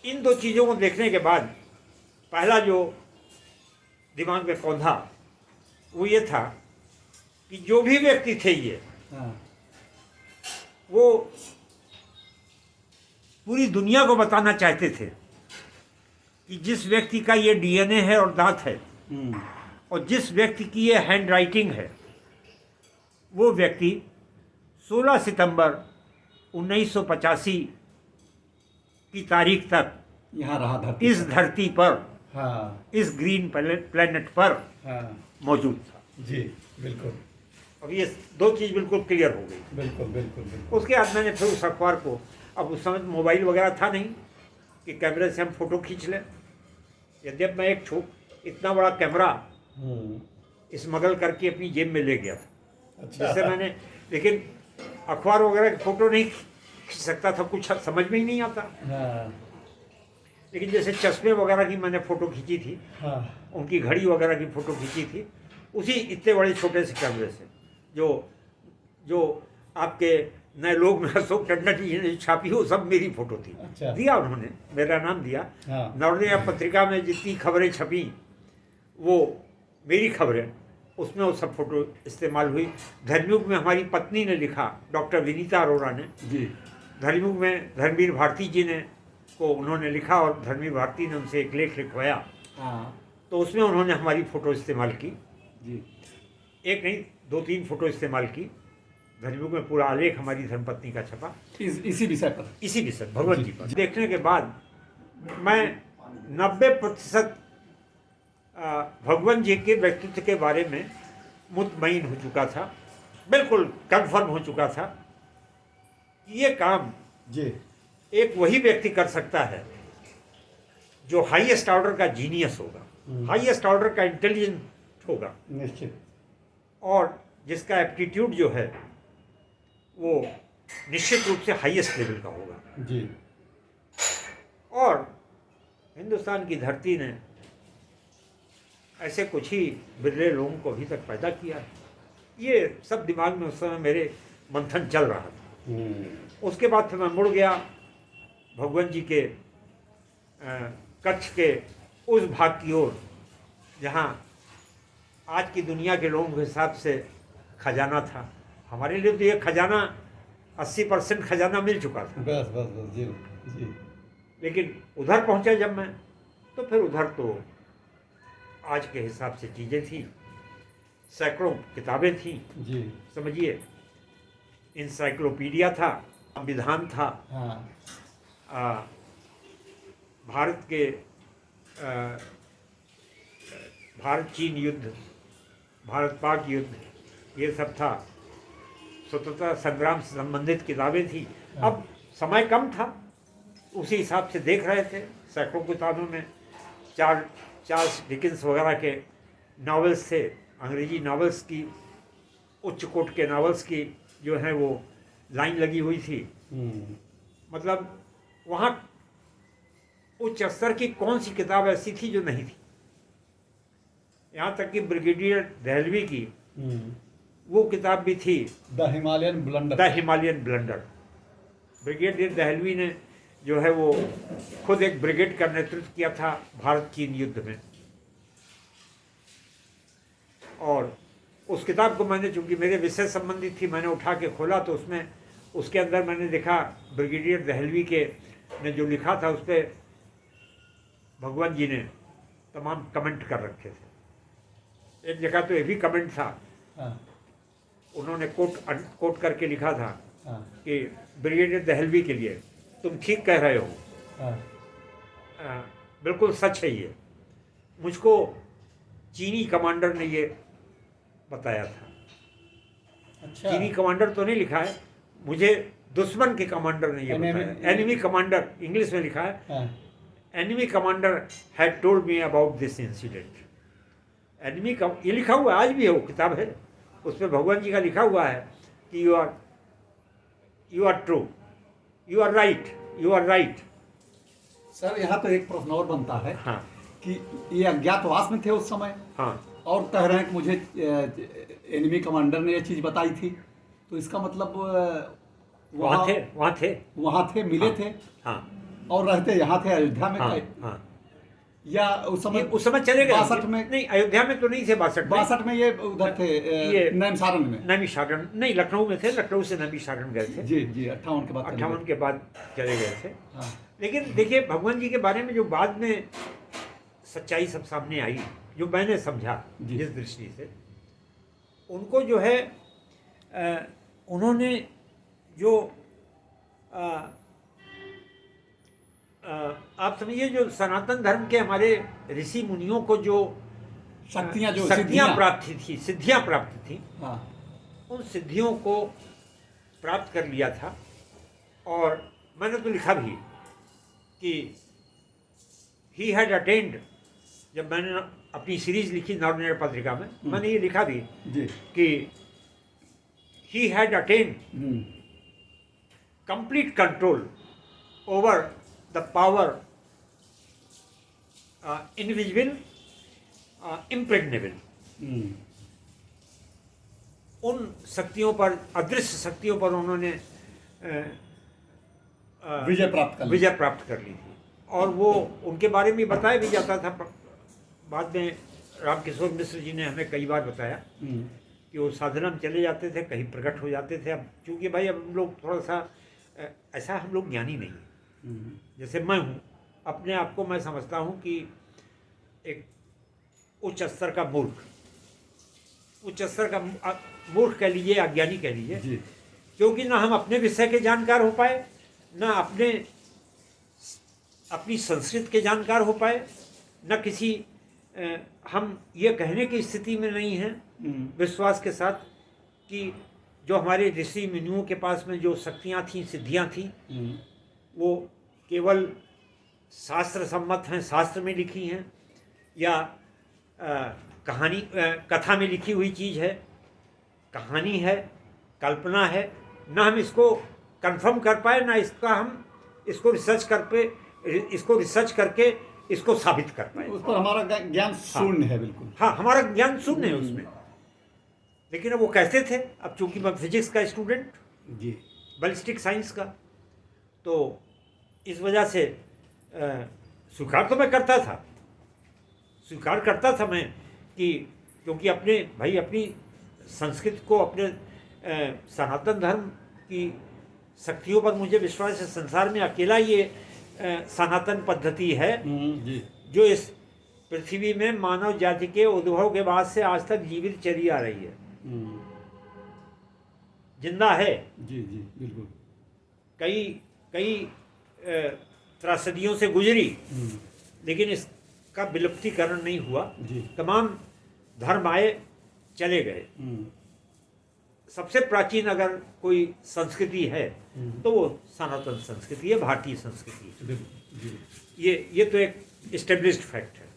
इन 2 चीज़ों को देखने के बाद पहला जो दिमाग में कौंधा वो ये था कि जो भी व्यक्ति थे ये, हाँ वो पूरी दुनिया को बताना चाहते थे कि जिस व्यक्ति का ये डीएनए है और दांत है, और जिस व्यक्ति की ये हैंड राइटिंग है, वो व्यक्ति 16 सितंबर 1985 की तारीख तक यहाँ रहा धरती इस धरती पर, हाँ इस ग्रीन प्लेनेट पर हाँ मौजूद था। जी बिल्कुल अब ये 2 चीज़ बिल्कुल क्लियर हो गई। बिल्कुल बिल्कुल बिल्कुल उसके बाद मैंने फिर उस अखबार को, अब उस समय मोबाइल वगैरह था नहीं कि कैमरे से हम फोटो खींच लें। यद्यप मैं एक इतना बड़ा कैमरा स्मगल करके अपनी जेब में ले गया था, जिससे मैंने, लेकिन अखबार वगैरह की फ़ोटो नहीं खींच सकता था, कुछ समझ में ही नहीं आता। हाँ लेकिन जैसे चश्मे वगैरह की मैंने फ़ोटो खींची थी, हाँ उनकी घड़ी वगैरह की फ़ोटो खींची थी, उसी इतने बड़े छोटे से कैमरे से, जो आपके नए लोग में अशोक टंडन जी ने छापी, वो सब मेरी फ़ोटो थी। अच्छा। दिया उन्होंने, मेरा नाम दिया। हाँ। नवोदय पत्रिका में जितनी खबरें छपी वो मेरी खबरें, उसमें वो सब फ़ोटो इस्तेमाल हुई। धर्मयुग में हमारी पत्नी ने लिखा, डॉक्टर विनीता अरोड़ा ने। जी धर्मयुग में धर्मवीर भारती जी ने को उन्होंने लिखा, और धर्मवीर भारती ने उनसे एक लेख लिखवाया, हाँ तो उसमें उन्होंने हमारी फ़ोटो इस्तेमाल की। जी एक नहीं, 2-3 फ़ोटो इस्तेमाल की। धर्मयुग में पूरा आलेख हमारी धर्मपत्नी का छपा, इसी विषय पर। इसी विषय भगवान जी पर। देखने के बाद मैं 90% भगवान जी के व्यक्तित्व के बारे में मुतमईन हो चुका था, बिल्कुल कंफर्म हो चुका था कि ये काम जी एक वही व्यक्ति कर सकता है जो हाईएस्ट ऑर्डर का जीनियस होगा, हाईएस्ट ऑर्डर का इंटेलिजेंट होगा, निश्चित। और जिसका एप्टीट्यूड जो है वो निश्चित रूप से हाईएस्ट लेवल का होगा। जी और हिंदुस्तान की धरती ने ऐसे कुछ ही बिरले लोगों को अभी तक पैदा किया है। ये सब दिमाग में उस समय मेरे मंथन चल रहा था। उसके बाद फिर मैं मुड़ गया भगवान जी के कच्छ के उस भाग की ओर जहाँ आज की दुनिया के लोगों के हिसाब से खजाना था। हमारे लिए तो ये खजाना 80% खजाना मिल चुका था। बस बस बस जी जी। लेकिन उधर पहुंचा जब मैं, तो फिर उधर तो आज के हिसाब से चीज़ें थी, सैकड़ों किताबें थी जी। समझिए, इंसाइक्लोपीडिया था, संविधान था, हाँ भारत के भारत चीन युद्ध, भारत पाक युद्ध, ये सब था, स्वतंत्रता संग्राम से संबंधित किताबें थी। अब समय कम था, उसी हिसाब से देख रहे थे। सैकड़ों किताबों में चार्ल्स डिकिंस वगैरह के नॉवेल्स थे, अंग्रेजी नॉवेल्स की, उच्च कोट के नॉवेल्स की जो है वो लाइन लगी हुई थी। मतलब वहाँ उच्च स्तर की कौन सी किताब ऐसी थी जो नहीं थी। यहाँ तक कि ब्रिगेडियर दहलवी की वो किताब भी थी, the Himalayan blunder. The Himalayan blunder. Brigadier Dalvi ने जो है वो खुद एक ब्रिगेड का नेतृत्व किया था भारत चीन युद्ध में। और उस किताब को मैंने, चूंकि मेरे विषय संबंधित थी, मैंने उठा के खोला तो उसमें, उसके अंदर मैंने देखा ब्रिगेडियर दहलवी के ने जो लिखा था उस पर भगवान जी ने तमाम कमेंट कर रखे थे। एक जगह तो ये भी कमेंट था, हाँ उन्होंने कोट करके लिखा था हाँ कि ब्रिगेडियर दहलवी के लिए, तुम ठीक कह रहे हो, हाँ बिल्कुल सच है ये। मुझको चीनी कमांडर ने ये बताया था। अच्छा। चीनी कमांडर तो नहीं लिखा है, मुझे दुश्मन के कमांडर ने ये बताया। एनिमी कमांडर इंग्लिश में लिखा है, हाँ enemy commander had told me about this incident. Enemy का ये लिखा हुआ आज भी है, वो किताब है, उसमें भगवान जी का लिखा हुआ है कि you are true, you are right, you are right. Sir यहाँ तो एक प्रश्न और बनता है हाँ कि ये अज्ञातवास में थे उस समय, हाँ और कह रहे हैं कि मुझे एनिमी कमांडर ने ये चीज़ बताई थी, तो इसका मतलब वहाँ थे वहाँ थे, मिले हाँ, थे, हाँ और रहते यहाँ थे अयोध्या में। हाँ हाँ। या उस समय चले गए 62 में? नहीं, अयोध्या में तो नहीं थे। 62 में ये उधर थे, ये नैमिषारण्य में। नैमिषारण्य नहीं, लखनऊ में थे, लखनऊ से नैमिषारण्य गए थे। जी जी 58 के बाद। 58 के बाद चले गए थे। हाँ लेकिन देखिए भगवान जी के बारे में जो बाद में सच्चाई सब सामने आई, जो मैंने समझा जिस दृष्टि से, उनको जो है उन्होंने जो आप समझिए, जो सनातन धर्म के हमारे ऋषि मुनियों को जो शक्तियाँ प्राप्त थी, सिद्धियाँ प्राप्त थी, हाँ उन सिद्धियों को प्राप्त कर लिया था। और मैंने तो लिखा भी कि ही हैड अटेंड, जब मैंने अपनी सीरीज लिखी नवनिर्णय पत्रिका में, मैंने ये लिखा भी जी कि he had attained complete control over the power invisible impregnable. उन शक्तियों पर, अदृश्य शक्तियों पर उन्होंने विजय प्राप्त कर ली थी। और वो उनके बारे में बताया भी जाता था। बाद में रामकिशोर मिश्र जी ने हमें कई बार बताया कि वो साधना में चले जाते थे, कहीं प्रकट हो जाते थे। अब चूँकि भाई अब हम लोग थोड़ा सा ऐसा, हम लोग ज्ञानी नहीं हैं। जैसे मैं हूँ, अपने आप को मैं समझता हूँ कि एक उच्च स्तर का मूर्ख, उच्च स्तर का मूर्ख कह लीजिए, अज्ञानी कह लीजिए, क्योंकि ना हम अपने विषय के जानकार हो पाए, ना अपनी संस्कृत के जानकार हो पाए, न किसी हम ये कहने की स्थिति में नहीं हैं विश्वास के साथ कि जो हमारे ऋषि मुनियों के पास में जो शक्तियाँ थीं, सिद्धियाँ थीं, वो केवल शास्त्र सम्मत हैं, शास्त्र में लिखी हैं, या कहानी कथा में लिखी हुई चीज़ है, कहानी है, कल्पना है। ना हम इसको कंफर्म कर पाए, ना इसका हम इसको रिसर्च करके इसको साबित कर पाए। उस पर हमारा ज्ञान शून्य है, बिल्कुल। हाँ, हमारा ज्ञान शून्य है उसमें। लेकिन अब वो कहते थे, अब चूंकि मैं फिजिक्स का स्टूडेंट, जी बैलिस्टिक साइंस का, तो इस वजह से स्वीकार तो मैं करता था, स्वीकार करता था मैं कि क्योंकि अपने भाई अपनी संस्कृति को, अपने सनातन धर्म की शक्तियों पर मुझे विश्वास है। संसार में अकेला ये सनातन पद्धति है जी जो इस पृथ्वी में मानव जाति के उद्भव के बाद से आज तक जीवित चली आ रही है, जिंदा है। जी जी बिल्कुल। कई कई त्रासदियों से गुजरी, लेकिन इसका विलुप्तीकरण नहीं हुआ। जी तमाम धर्म आए चले गए। सबसे प्राचीन अगर कोई संस्कृति है तो वो सनातन संस्कृति है, भारतीय संस्कृति है। जी ये तो एक इस्टेब्लिश्ड फैक्ट है।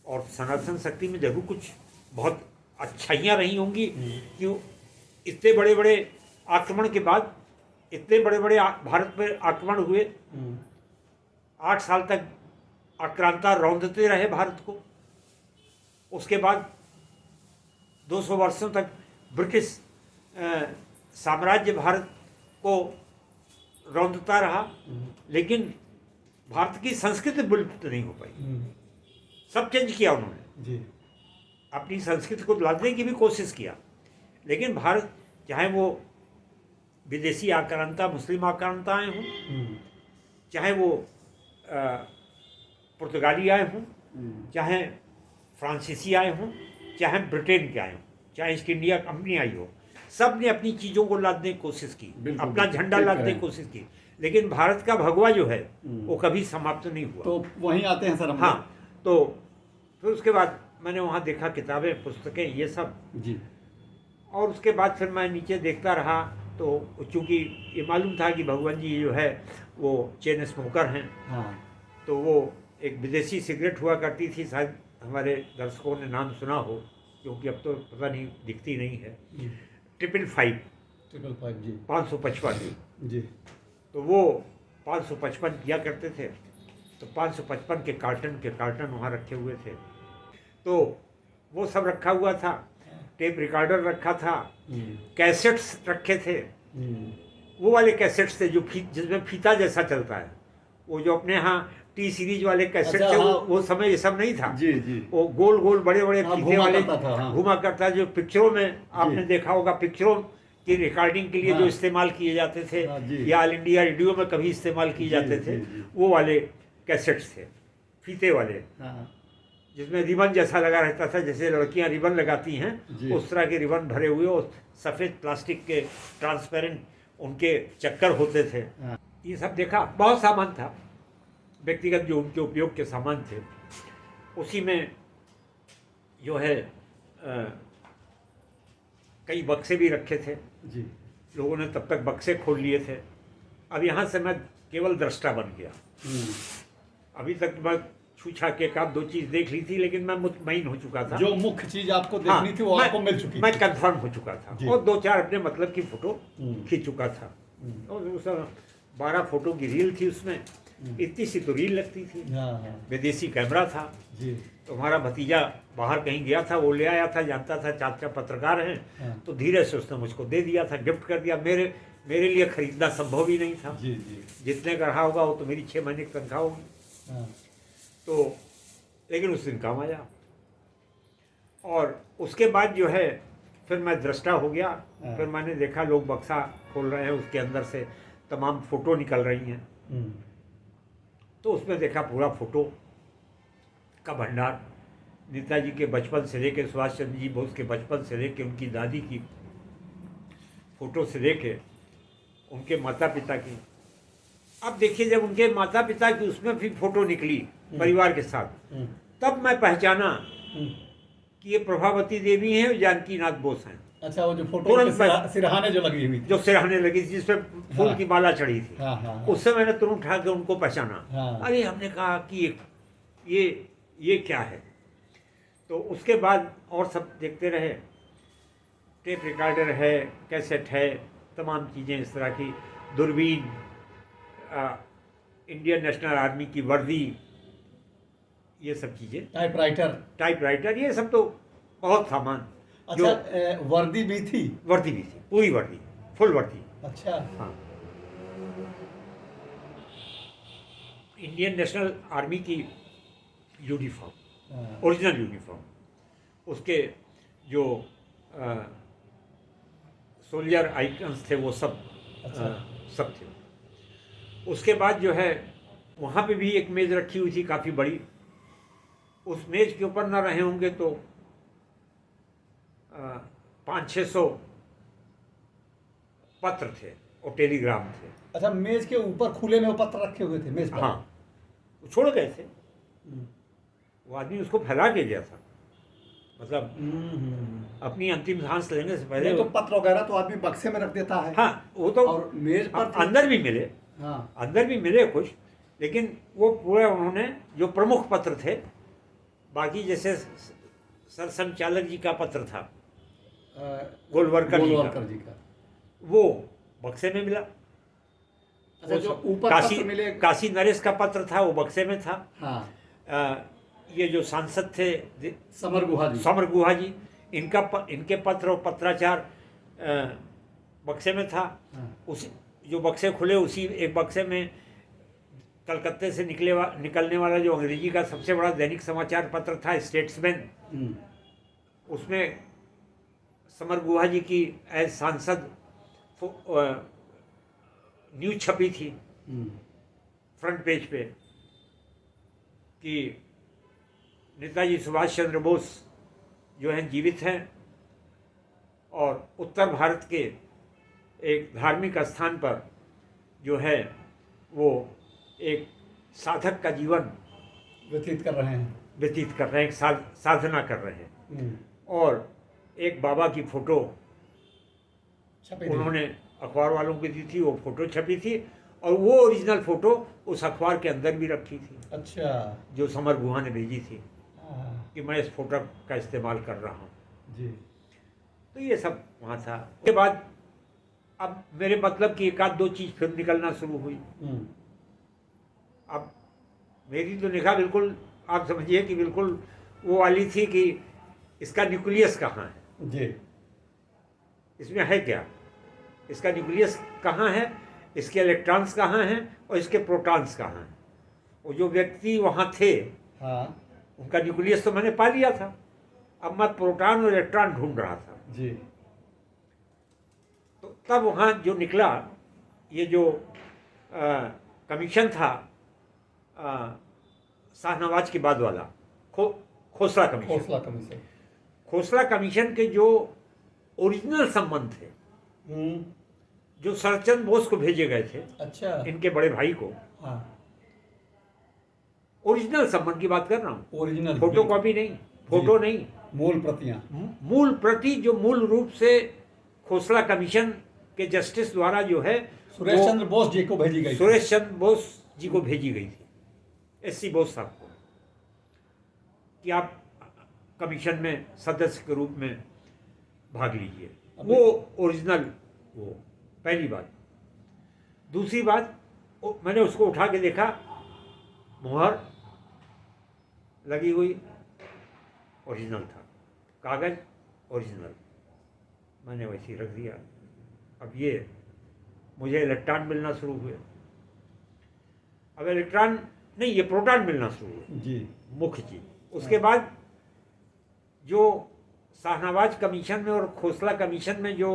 और सनातन शक्ति में जरूर कुछ बहुत अच्छाइयाँ रही होंगी, क्यों इतने बड़े बड़े आक्रमण के बाद, इतने बड़े बड़े भारत पर आक्रमण हुए, 8 साल तक आक्रांता रौंदते रहे भारत को। उसके बाद 200 वर्षों तक ब्रिटिश साम्राज्य भारत को रौंदता रहा, लेकिन भारत की संस्कृति विलुप्त नहीं हो पाई। सब चेंज किया उन्होंने, जी अपनी संस्कृति को लादने की भी कोशिश किया, लेकिन भारत, चाहे वो विदेशी आक्रांता, मुस्लिम आक्रांता आए हों, चाहे वो पुर्तगाली आए हों, चाहे फ्रांसीसी आए हों, चाहे ब्रिटेन के आए हों, चाहे ईस्ट इंडिया कंपनी आई हो, सब ने अपनी चीज़ों को लादने की कोशिश की, अपना झंडा लादने की कोशिश की, लेकिन भारत का भगवा जो है वो कभी समाप्त नहीं हुआ। तो वहीं आते हैं सर हम। हाँ, तो फिर उसके बाद मैंने वहाँ देखा किताबें, पुस्तकें, ये सब जी। और उसके बाद फिर मैं नीचे देखता रहा, तो चूँकि ये मालूम था कि भगवान जी जो है वो चेन स्मोकर हैं। हाँ तो वो एक विदेशी सिगरेट हुआ करती थी, शायद हमारे दर्शकों ने नाम सुना हो, क्योंकि अब तो पता नहीं, दिखती नहीं है, 555 555 जी 555 जी। तो वो 555 किया करते थे। तो 555 के कार्टन वहाँ रखे हुए थे, तो वो सब रखा हुआ था। टेप रिकॉर्डर रखा था, कैसेट्स रखे थे, वो वाले कैसेट्स थे जो जिसमें फीता जैसा चलता है, वो जो अपने यहाँ टी सीरीज वाले कैसेट अच्छा, थे, हाँ। वो समय ये सब नहीं था। जी जी। वो गोल गोल बड़े बड़े हाँ, फीते घुमा वाले करता था, हाँ। घुमा करता, जो पिक्चरों में आपने देखा होगा, पिक्चरों की रिकॉर्डिंग के लिए हाँ। जो इस्तेमाल किए जाते थे, हाँ, जी। या ऑल इंडिया रेडियो में कभी इस्तेमाल किए जाते थे, जी। वो वाले कैसेट्स थे, फीते वाले, हाँ जिसमें रिबन जैसा लगा रहता था, जैसे लड़कियां रिबन लगाती हैं, जी। उस तरह के रिबन भरे हुए, और सफ़ेद प्लास्टिक के ट्रांसपेरेंट उनके चक्कर होते थे। हाँ। ये सब देखा, बहुत सामान था, व्यक्तिगत जो उनके उपयोग के सामान थे, उसी में जो है कई बक्से भी रखे थे। जी। लोगों ने तब तक बक्से खोल लिए थे। अब यहाँ से मैं केवल दृष्टा बन गया। अभी तक मैं छूछा के एक 2 चीज़ देख ली थी, लेकिन मैं मुतमईन हो चुका था। जो मुख्य चीज आपको देखनी थी वो आपको मिल चुकी मैं थी। कंफर्म हो चुका था, जी। और 2-4 अपने मतलब की फ़ोटो खींच चुका था। और उस 12 फोटो की रील थी, उसमें इतनी सी तो रील लगती थी। हाँ हाँ विदेशी कैमरा था। जी। तो हमारा भतीजा बाहर कहीं गया था, वो ले आया था, जानता था चाचा पत्रकार हैं, हाँ। तो धीरे से उसने मुझको दे दिया था, गिफ्ट कर दिया। मेरे लिए खरीदना संभव ही नहीं था। जी जी। जितने का रहा होगा वो तो मेरी 6 महीने की तनख्वाह होगी। हाँ तो लेकिन उस दिन काम आया। और उसके बाद जो है फिर मैं दृष्टा हो गया। हाँ। फिर मैंने देखा लोग बक्सा खोल रहे हैं, उसके अंदर से तमाम फ़ोटो निकल रही हैं। तो उसमें देखा पूरा फ़ोटो का भंडार, नेताजी के बचपन से लेके, सुभाष चंद्र जी बोस के बचपन से लेके, उनकी दादी की फ़ोटो से लेके उनके माता पिता की। अब देखिए, जब उनके माता पिता की उसमें भी फ़ोटो निकली परिवार के साथ, तब मैं पहचाना कि ये प्रभावती देवी हैं और जानकी नाथ बोस हैं। अच्छा, वो जो फोटो तुरंत के सिरहाने जो लगी हुई थी। जो सिरहाने लगी थी, जिसपे फूल हाँ। की माला चढ़ी थी, हाँ हाँ हाँ। उससे मैंने तुरंत उठा के उनको पहचाना। हाँ। अरे हमने कहा कि ये क्या है। तो उसके बाद और सब देखते रहे, टेप रिकॉर्डर है, कैसेट है, तमाम चीज़ें इस तरह की, दूरबीन, इंडियन नेशनल आर्मी की वर्दी, ये सब चीज़ें, टाइपराइटर। टाइपराइटर, ये सब तो बहुत सामान। अच्छा, वर्दी भी थी? वर्दी भी थी, पूरी वर्दी, फुल वर्दी। अच्छा। हाँ, इंडियन नेशनल आर्मी की यूनिफॉर्म, हाँ। ओरिजिनल यूनिफॉर्म, उसके जो सोल्जर आइकन्स थे वो सब अच्छा। सब थे। उसके बाद जो है वहाँ पे भी एक मेज़ रखी हुई थी काफ़ी बड़ी। उस मेज़ के ऊपर ना रहे होंगे तो 500-600 पत्र थे और टेलीग्राम थे। अच्छा, मेज के ऊपर खुले में वो पत्र रखे हुए थे मेज पर? हाँ, वो छोड़ गए थे, हम्म। वो आदमी उसको फैला के गया था, मतलब हम्म। अपनी अंतिम सांस लेने से पहले। नहीं तो पत्र वगैरह तो आदमी बक्से में रख देता है। हाँ, वो तो और मेज पर थे? अंदर भी मिले, हाँ। अंदर भी मिले कुछ, लेकिन वो पूरा उन्होंने जो प्रमुख पत्र थे, बाकी जैसे सरसंघचालक जी का पत्र था, गोलवलकर जी का वो बक्से में मिला। अच्छा, जो वो ऊपर काशी पत्र मिले। काशी नरेश का पत्र था, वो बक्से में था। हाँ। ये जो सांसद थे समर गुहा जी। समर गुहा जी, इनके पत्र और पत्राचार बक्से में था। हाँ। उसी जो बक्से खुले, उसी एक बक्से में कलकत्ते से निकलने वाला जो अंग्रेजी का सबसे बड़ा दैनिक समाचार पत्र था, स्टेट्समैन, उसमें समर गुहा जी की एज सांसद न्यूज छपी थी फ्रंट पेज पे कि नेताजी सुभाष चंद्र बोस जो हैं जीवित हैं और उत्तर भारत के एक धार्मिक स्थान पर जो है वो एक साधक का जीवन व्यतीत कर रहे हैं। एक साधना कर रहे हैं। और एक बाबा की फोटो छपी थी। उन्होंने अखबार वालों को दी थी, वो फोटो छपी थी और वो ओरिजिनल फोटो उस अखबार के अंदर भी रखी थी। अच्छा। जो समर गुहा ने भेजी थी हाँ। कि मैं इस फोटो का इस्तेमाल कर रहा हूँ। जी। तो ये सब वहाँ था। उसके बाद अब मेरे मतलब कि एक आध दो चीज़ फिर निकलना शुरू हुई। अब मेरी तो निगाह बिल्कुल आप समझिए कि बिल्कुल वो वाली थी कि इसका न्यूक्लियस कहाँ है, जी। इसमें है क्या, इसका न्यूक्लियस कहाँ है, इसके इलेक्ट्रॉन्स कहाँ हैं और इसके प्रोटॉन्स कहाँ हैं। वो जो व्यक्ति वहाँ थे, हाँ। उनका न्यूक्लियस तो मैंने पा लिया था, अब मैं प्रोटॉन और इलेक्ट्रॉन ढूंढ रहा था। जी। तो तब वहाँ जो निकला ये जो कमीशन था शाहनवाज के बाद वाला, खोसला कमीशन। खोसला कमीशन के जो ओरिजिनल संबंध थे, जो सरचंद बोस को भेजे गए थे, अच्छा। इनके बड़े भाई को, हाँ। ओरिजिनल संबंध की बात कर रहा हूँ, ओरिजिनल, फोटो कॉपी नहीं, फोटो नहीं, मूल प्रतियां। मूल प्रति जो मूल रूप से खोसला कमीशन के जस्टिस द्वारा जो है सुरेश चंद्र बोस जी को भेजी गई। सुरेश चंद्र बोस जी को भेजी गई थी, एससी बोस साहब को, कि आप कमीशन में सदस्य के रूप में भाग लीजिए। वो ओरिजिनल, वो पहली बात। दूसरी बात, मैंने उसको उठा के देखा, मुहर लगी हुई, ओरिजिनल था, कागज ओरिजिनल, मैंने वैसे ही रख दिया। अब ये मुझे इलेक्ट्रॉन मिलना शुरू हुए, अब इलेक्ट्रॉन नहीं, ये प्रोटॉन मिलना शुरू हुए जी, मुख्य चीज। उसके बाद जो शाहनवाज कमीशन में और खोसला कमीशन में जो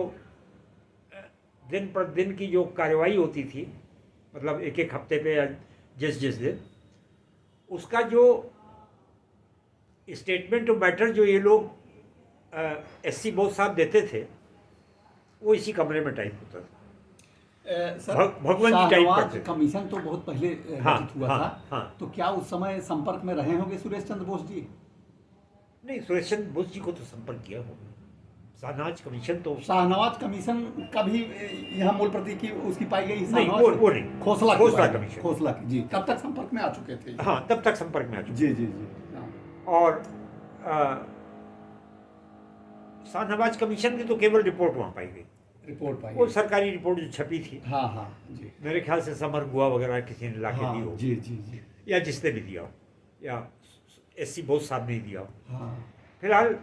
दिन पर दिन की जो कार्रवाई होती थी, मतलब एक एक हफ्ते पे या जिस दिन, उसका जो स्टेटमेंट ऑफ मैटर जो ये लोग एससी बोस साहब देते थे, वो इसी कमरे में टाइप होता था। भगवान जी टाइप करते थे। कमीशन तो बहुत पहले गठित हुआ था। तो क्या उस समय संपर्क में रहे होंगे सुरेश चंद्र बोस जी? नहीं, सुरेश चंद्र बोस जी को तो संपर्क किया होगा। शाहनवाज कमीशन तो, शाहनवाज कमीशन का भी यहाँ मूल प्रति की उसकी पाई गई? नहीं, वो नहीं, खोसला कमीशन, खोसला की। जी, तब तक संपर्क में आ चुके थे? हाँ, तब तक संपर्क में आ चुके। जी जी जी। और शाहनवाज कमीशन की तो केवल रिपोर्ट वहाँ पाई गई, रिपोर्ट पाई, वो सरकारी रिपोर्ट जो छपी थी। हाँ हाँ जी। मेरे ख्याल से समर गुहा वगैरह किसी ने ला के दी हो, जी जी जी, या जिसने भी दिया हो, या एससी बोस साहब ने दिया हो। हाँ। फिलहाल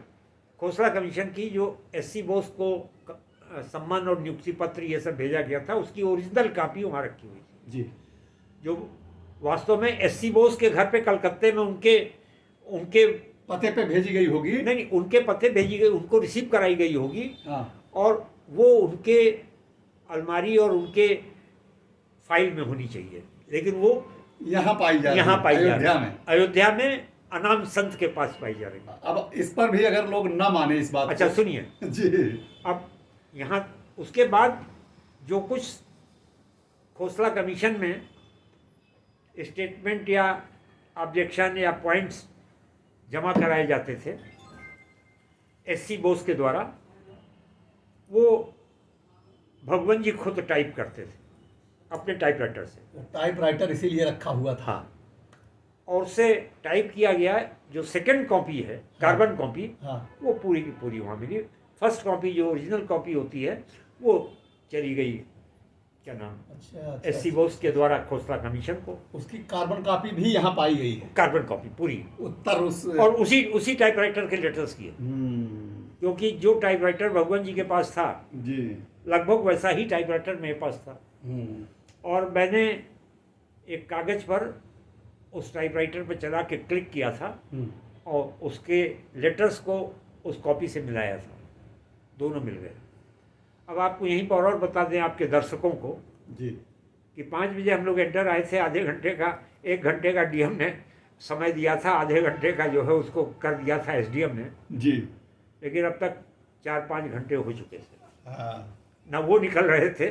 खोसला कमीशन की जो एससी बोस को सम्मान और नियुक्ति पत्र ये सब भेजा गया था, उसकी ओरिजिनल कॉपी वहाँ रखी हुई थी, जी जो वास्तव में एससी बोस के घर पे कलकत्ते में उनके उनके पते पे भेजी गई होगी। नहीं, उनके पते भेजी गई, उनको रिसीव कराई गई होगी, हाँ और वो उनके अलमारी और उनके फाइल में होनी चाहिए, लेकिन वो यहाँ पाई जा रही यहाँ है, पाई जा रही अयोध्या है, में। अयोध्या में अनाम संत के पास पाई जा रही है। अब इस पर भी अगर लोग न माने इस बात अच्छा को, सुनिए, जी अब यहाँ उसके बाद जो कुछ खोसला कमीशन में स्टेटमेंट या ऑब्जेक्शन या पॉइंट्स जमा कराए जाते थे एससी बोस के द्वारा, वो भगवान जी खुद टाइप करते थे अपने टाइपराइटर से। टाइपराइटर इसीलिए रखा हुआ था। हाँ, और उससे टाइप किया गया जो सेकंड कॉपी है, कार्बन कॉपी, हाँ वो पूरी की पूरी वहाँ मिली। फर्स्ट कॉपी जो ओरिजिनल कॉपी होती है वो चली गई, क्या नाम, अच्छा एससी बोस के द्वारा खोसला कमीशन को। उसकी कार्बन कॉपी भी यहाँ पाई गई है, कार्बन कॉपी पूरी, उत्तर उस और उसी टाइपराइटर के लेटर्स की है, क्योंकि जो टाइपराइटर भगवान जी के पास था जी लगभग वैसा ही टाइपराइटर मेरे पास था, और मैंने एक कागज पर उस टाइपराइटर पर चला के क्लिक किया था और उसके लेटर्स को उस कॉपी से मिलाया था, दोनों मिल गए। अब आपको यहीं पर और बता दें आपके दर्शकों को जी कि 5 बजे हम लोग एंटर आए थे, आधे घंटे का 1 घंटे का डीएम ने समय दिया था, आधे घंटे का जो है उसको कर दिया था एसडीएम ने, जी लेकिन अब तक 4-5 घंटे हो चुके थे। हाँ, ना वो निकल रहे थे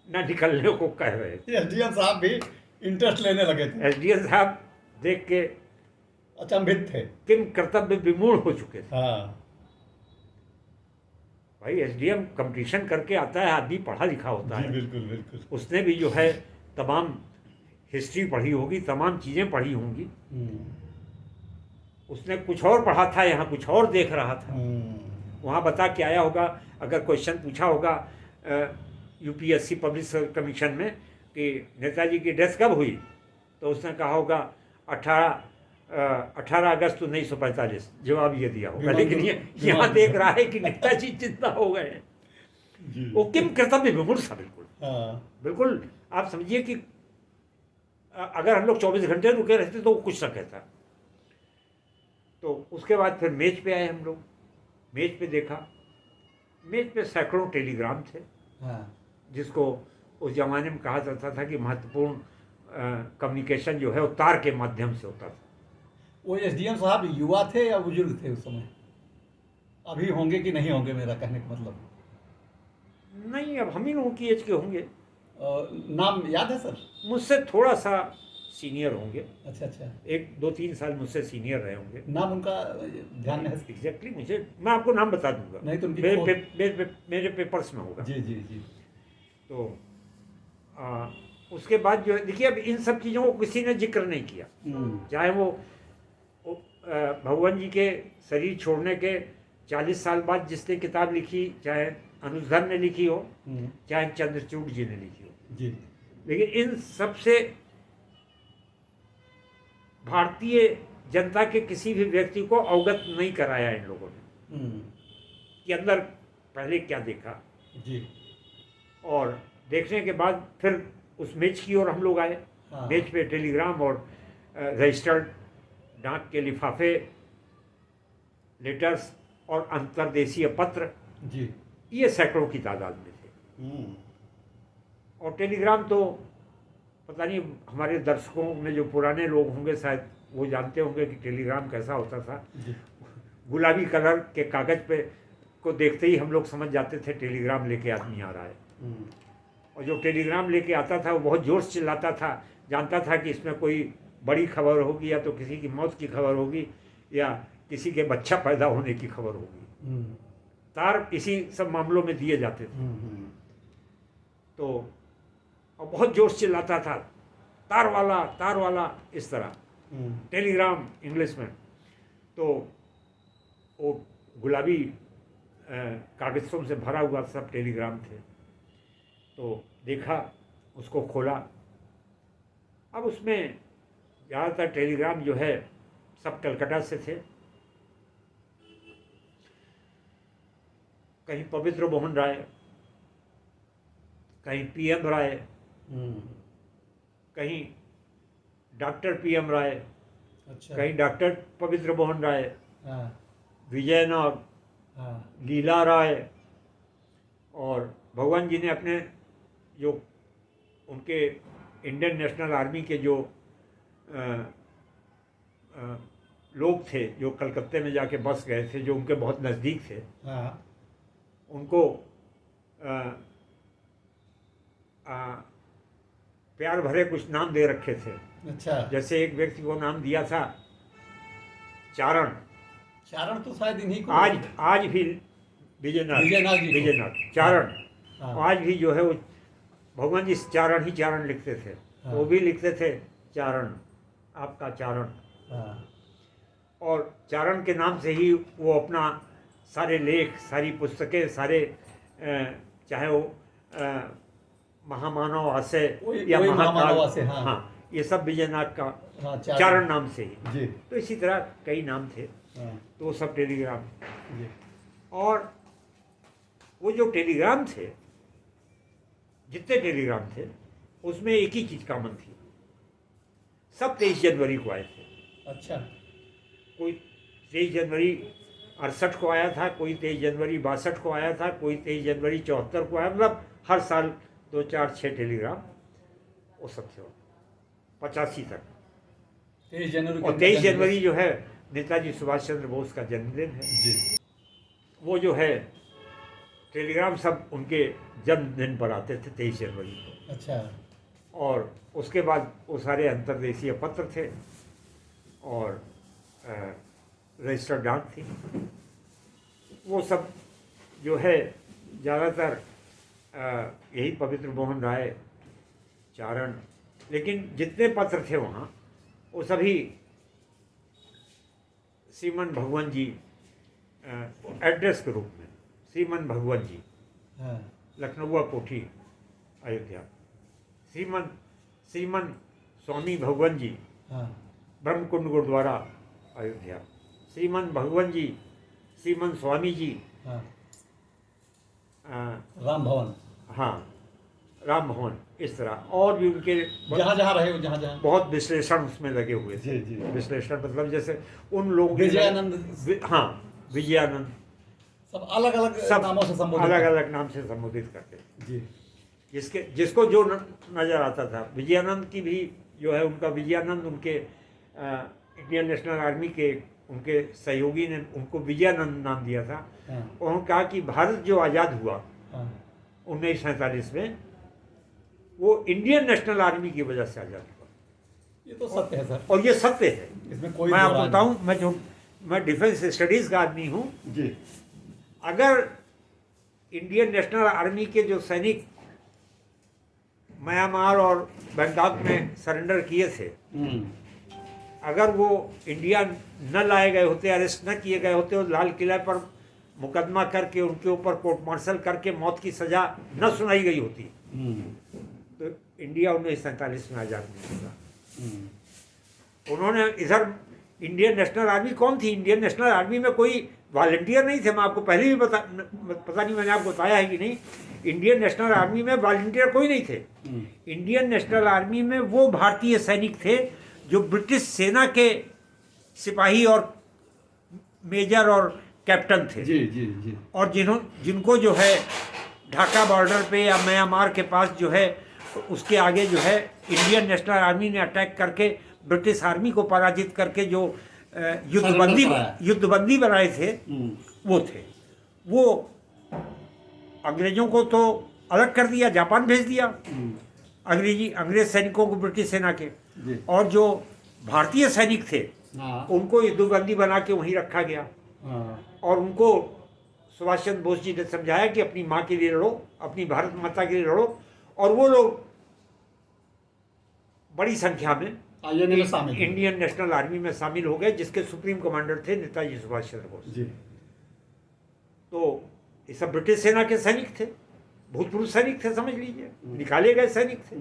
ना निकलने को कह रहे थे। एसडीएम साहब भी इंटरेस्ट लेने लगे थे, एसडीएम साहब देख के अचंभित थे। किम कर्तव्य विमूढ़ हो चुके थे। हाँ भाई एसडीएम कंपटीशन करके आता है, आदमी पढ़ा लिखा होता जी है, बिल्कुल बिल्कुल। उसने भी जो है तमाम हिस्ट्री पढ़ी होगी, तमाम चीज़ें पढ़ी होंगी। उसने कुछ और पढ़ा था, यहाँ कुछ और देख रहा था, वहाँ बता के आया होगा। अगर क्वेश्चन पूछा होगा यूपीएससी पब्लिक सर्विस कमीशन में कि नेताजी की डेथ कब हुई, तो उसने कहा होगा 18 अगस्त 1945, जवाब ये दिया होगा। लेकिन ये यहाँ देख रहा है कि नेताजी जिंदा हो गए हैं। जी वो किम कर्तव्य विमूढ़ था, बिल्कुल हाँ बिल्कुल। आप समझिए कि अगर हम लोग 24 घंटे रुके रहते तो वो कुछ ना कहता। तो उसके बाद फिर मेज पे आए हम लोग, मेज पे देखा, मेज पे सैकड़ों टेलीग्राम थे, हाँ जिसको उस जमाने में कहा जाता था कि महत्वपूर्ण कम्युनिकेशन जो है वो तार के माध्यम से होता था। वो एसडीएम साहब युवा थे या बुजुर्ग थे उस समय? अभी होंगे कि नहीं होंगे, मेरा कहने का मतलब। नहीं, अब हम ही लोगों की एज के होंगे। नाम याद है सर? मुझसे थोड़ा सा सीनियर होंगे, अच्छा अच्छा, 1-2-3 साल मुझसे सीनियर रहे होंगे। नाम उनका ध्यान में है? एग्जैक्टली मुझे, मैं आपको नाम बता दूंगा, नहीं तो उनकी मेरे पेपर्स में होगा। जी जी जी। तो उसके बाद जो है, देखिए अब इन सब चीज़ों को किसी ने जिक्र नहीं किया, चाहे वो भगवान जी के शरीर छोड़ने के 40 साल बाद जिसने किताब लिखी, चाहे अनुधर ने लिखी हो, चाहे चंद्रचूड़ जी ने लिखी हो जी। लेकिन इन सब से भारतीय जनता के किसी भी व्यक्ति को अवगत नहीं कराया इन लोगों ने कि अंदर पहले क्या देखा। जी और देखने के बाद फिर उस मेज की ओर हम लोग आए। हाँ। मेज पे टेलीग्राम और रजिस्टर्ड डाक के लिफाफे, लेटर्स और अंतर्देशीय पत्र, जी। ये सैकड़ों की तादाद में थे। और टेलीग्राम तो पता नहीं, हमारे दर्शकों में जो पुराने लोग होंगे शायद वो जानते होंगे कि टेलीग्राम कैसा होता था। जी। गुलाबी कलर के कागज़ पे को देखते ही हम लोग समझ जाते थे टेलीग्राम लेके आदमी आ रहा है। और जो टेलीग्राम लेके आता था वो बहुत ज़ोर से चिल्लाता था, जानता था कि इसमें कोई बड़ी खबर होगी, या तो किसी की मौत की खबर होगी या किसी के बच्चा पैदा होने की खबर होगी। तार इसी सब मामलों में दिए जाते थे। तो और बहुत जोर से चिल्लाता था, तार वाला इस तरह, टेलीग्राम इंग्लिश में। तो वो गुलाबी कागज़ों से भरा हुआ सब टेलीग्राम थे। तो देखा, उसको खोला। अब उसमें ज़्यादातर टेलीग्राम जो है सब कलकत्ता से थे। कहीं पवित्र मोहन राय, कहीं PM राय, कहीं डॉक्टर PM राय, अच्छा। कहीं डॉक्टर पवित्र मोहन राय, हाँ विजयनाथ, हाँ लीला राय। और भगवान जी ने अपने जो उनके इंडियन नेशनल आर्मी के जो अ, अ, लोग थे जो कलकत्ते में जाके बस गए थे, जो उनके बहुत नज़दीक थे, हाँ उनको अ, प्यार भरे कुछ नाम दे रखे थे। अच्छा। जैसे एक व्यक्ति को नाम दिया था चारण। चारण तो शायद इन्हीं को आज भी विजयनाथ जी को। विजयनाथ चारण। हाँ। आज भी जो है वो भगवान जी चारण ही चारण लिखते थे। हाँ। वो भी लिखते थे चारण, आपका चारण। हाँ और चारण के नाम से ही वो अपना सारे लेख, सारी पुस्तकें, सारे चाहे वो महामानव आशय या वही महाकाल, महामानव आशय, हाँ। हाँ, ये सब विजयनाथ का हाँ चारण नाम से ही। जी। तो इसी तरह कई नाम थे, हाँ तो वो सब टेलीग्राम। जी। और वो जो टेलीग्राम थे, जितने टेलीग्राम थे, उसमें एक ही चीज़ कॉमन थी, सब 23 जनवरी को आए थे। अच्छा। कोई 23 जनवरी 68 को आया था, कोई 23 जनवरी 62 को आया था, कोई 23 जनवरी 74 को आया, मतलब हर साल 2, 4, 6 टेलीग्राम वो सब थे 85 तक। 23 जनवरी और 23 जनवरी जो है नेताजी सुभाष चंद्र बोस का जन्मदिन है। जी। वो जो है टेलीग्राम सब उनके जन्मदिन पर आते थे 23 जनवरी को। अच्छा। और उसके बाद वो सारे अंतर्देशीय पत्र थे और रजिस्टर्ड डाक थी। वो सब जो है ज़्यादातर यही पवित्र मोहन राय, चारण, लेकिन जितने पत्र थे वहाँ वो सभी श्रीमन भगवान जी एड्रेस के रूप में, श्रीमन भगवान जी, हाँ लखनऊ कोठी, अयोध्या। श्रीमन स्वामी भगवान जी, हाँ ब्रह्मकुंड गुरुद्वारा, अयोध्या। श्रीमन भगवान जी, श्रीमन स्वामी जी, हाँ अ, राम भवन, हाँ, राम भवन, इस तरह। और भी उनके जहाँ जहाँ रहे वो जहाँ जहाँ। बहुत विश्लेषण उसमें लगे हुए थे। जी जी। विश्लेषण मतलब जैसे उन लोगों ने विजयानंद, हाँ, विजयानंद, सब अलग अलग सब नामों से संबोधित। अलग अलग नाम से संबोधित करते थे। जी। जिसको जो नज़र आता था। विजयानंद की भी जो है, उनका विजयानंद उनके इंडियन नेशनल आर्मी के उनके सहयोगी ने उनको विजयानंद नाम दिया था। हाँ उन्होंने कहा कि भारत जो आज़ाद हुआ हाँ 1947 में, वो इंडियन नेशनल आर्मी की वजह से आज़ाद हुआ। ये तो सत्य है सर, और ये सत्य है। इसमें कोई मैं आपको दो राय बताऊं, मैं डिफेंस स्टडीज़ का आदमी हूँ। नहीं। जी। अगर इंडियन नेशनल आर्मी के जो सैनिक म्यांमार और बैंकॉक में सरेंडर किए थे, अगर वो इंडिया न लाए गए होते, अरेस्ट न किए गए होते, और लाल किले पर मुकदमा करके उनके ऊपर कोर्ट मार्शल करके मौत की सज़ा न सुनाई गई होती, तो इंडिया 1947 में आज़ाद नहीं होगा। उन्होंने इधर इंडियन नेशनल आर्मी कौन थी? इंडियन नेशनल आर्मी में कोई वॉलंटियर नहीं थे। मैं आपको पहले भी पता नहीं मैंने आपको बताया है कि नहीं, इंडियन नेशनल आर्मी में वॉलंटियर कोई नहीं थे। इंडियन नेशनल आर्मी में वो भारतीय सैनिक थे जो ब्रिटिश सेना के सिपाही और मेजर और कैप्टन थे। जी जी जी। और जिनको जो है ढाका बॉर्डर पे या म्यांमार के पास जो है उसके आगे जो है इंडियन नेशनल आर्मी ने अटैक करके ब्रिटिश आर्मी को पराजित करके जो युद्धबंदी बनाए थे, वो थे। वो अंग्रेजों को तो अलग कर दिया, जापान भेज दिया अंग्रेज सैनिकों को ब्रिटिश सेना के, और जो भारतीय सैनिक थे उनको युद्धबंदी बना के वहीं रखा गया। और उनको सुभाष चंद्र बोस जी ने समझाया कि अपनी माँ के लिए लड़ो, अपनी भारत माता के लिए लड़ो। और वो लोग बड़ी संख्या में इंडियन नेशनल आर्मी में शामिल हो गए, जिसके सुप्रीम कमांडर थे नेताजी सुभाष चंद्र बोस जी। तो ये सब ब्रिटिश सेना के सैनिक थे, भूतपूर्व सैनिक थे, समझ लीजिए, निकाले गए सैनिक थे।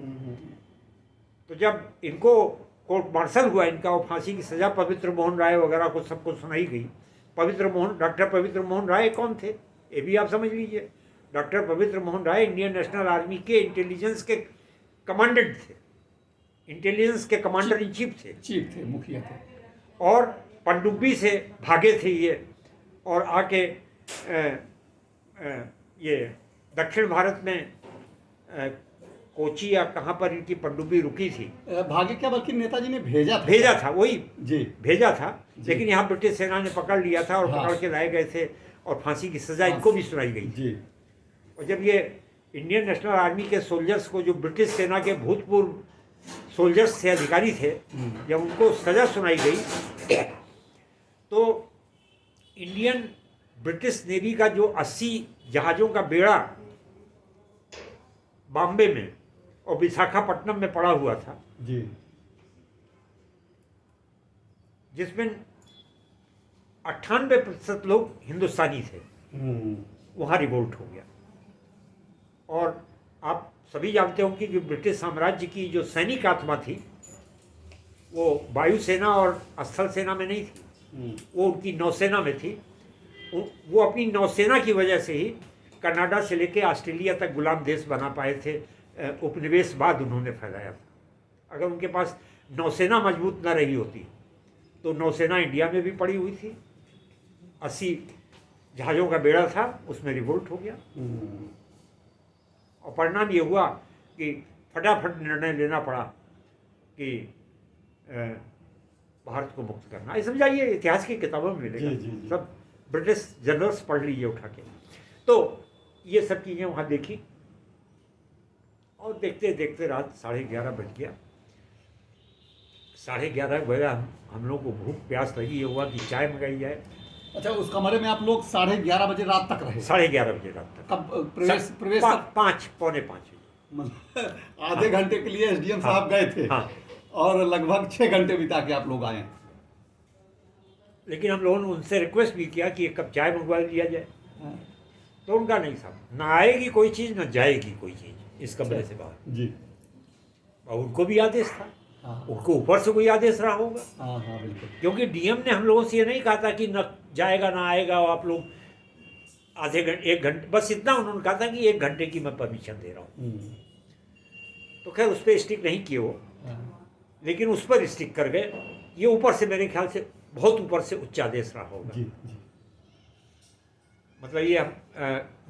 तो जब इनको कोर्ट मार्शल हुआ, इनका वो फांसी की सजा पवित्र मोहन राय वगैरह को सबको सुनाई गई। डॉक्टर पवित्र मोहन राय कौन थे? ये भी आप समझ लीजिए। डॉक्टर पवित्र Mohan Roy Indian national army के इंटेलिजेंस के कमांडेंट थे, इंटेलिजेंस के कमांडर इन चीफ थे, मुखिया थे। और पनडुब्बी से भागे थे ये, और आके ये दक्षिण भारत में कोची या कहाँ पर इनकी पनडुब्बी रुकी थी। भागे क्या, बल्कि नेताजी ने भेजा था वही जी, भेजा था। लेकिन यहाँ ब्रिटिश सेना ने पकड़ लिया था और पकड़ के लाए गए थे, और फांसी की सजा इनको भी सुनाई गई जी। और जब ये इंडियन नेशनल आर्मी के सोल्जर्स को, जो ब्रिटिश सेना के भूतपूर्व सोल्जर्स थे, अधिकारी थे, जब उनको सजा सुनाई गई, तो इंडियन ब्रिटिश नेवी का जो 80 जहाज़ों का बेड़ा बॉम्बे में और विशाखापट्टनम में पड़ा हुआ था जी, जिसमें 98% लोग हिंदुस्तानी थे, वहाँ रिवोल्ट हो गया। और आप सभी जानते होंगे कि ब्रिटिश साम्राज्य की जो सैनिक आत्मा थी वो वायुसेना और स्थल सेना में नहीं थी, वो उनकी नौसेना में थी। वो अपनी नौसेना की वजह से ही कनाडा से लेके ऑस्ट्रेलिया तक गुलाम देश बना पाए थे। उपनिवेशवाद उन्होंने फैलाया था। अगर उनके पास नौसेना मजबूत न रही होती तो नौसेना इंडिया में भी पड़ी हुई थी। 80 जहाज़ों का बेड़ा था, उसमें रिवोल्ट हो गया और परिणाम ये हुआ कि फटाफट निर्णय लेना पड़ा कि भारत को मुक्त करना। ये समझाइए, इतिहास की किताबों में मिलेगा। जी। सब ब्रिटिश जनरल्स पढ़ लीजिए उठा के। तो ये सब चीज़ें वहाँ देखी और देखते देखते रात 11:30 बज गया। 11:30 बजे हम लोग को भूख प्यास लगी। ये हुआ कि चाय मंगाई जाए। अच्छा, उस कमरे में आप लोग 11:30 बजे रात तक रहे? 11:30 बजे रात तक। कब प्रवेश 5 पौने 5 मतलब आधे घंटे के लिए एसडीएम साहब गए थे। हाँ। और लगभग 6 घंटे बिता के आप लोग आए। लेकिन हम लोगों ने उनसे रिक्वेस्ट भी किया कि एक कप चाय मंगवा लिया जाए। तो उनका नहीं साहब, ना आएगी कोई चीज़ ना जाएगी कोई चीज़ इस कमरे से बाहर जी। और उनको भी आदेश था। हाँ। उनको ऊपर से कोई आदेश रहा होगा। हाँ बिल्कुल। क्योंकि डीएम ने हम लोगों से ये नहीं कहा था कि न जाएगा ना आएगा, और आप लोग आधे घंटे 1 घंटे, बस इतना उन्होंने कहा था कि 1 घंटे की मैं परमिशन दे रहा हूँ। तो खैर उस पर स्टिक नहीं किए वो, लेकिन उस पर स्टिक कर गए। ये ऊपर से मेरे ख्याल से बहुत ऊपर से उच्च आदेश रहा होगा। जी। मतलब ये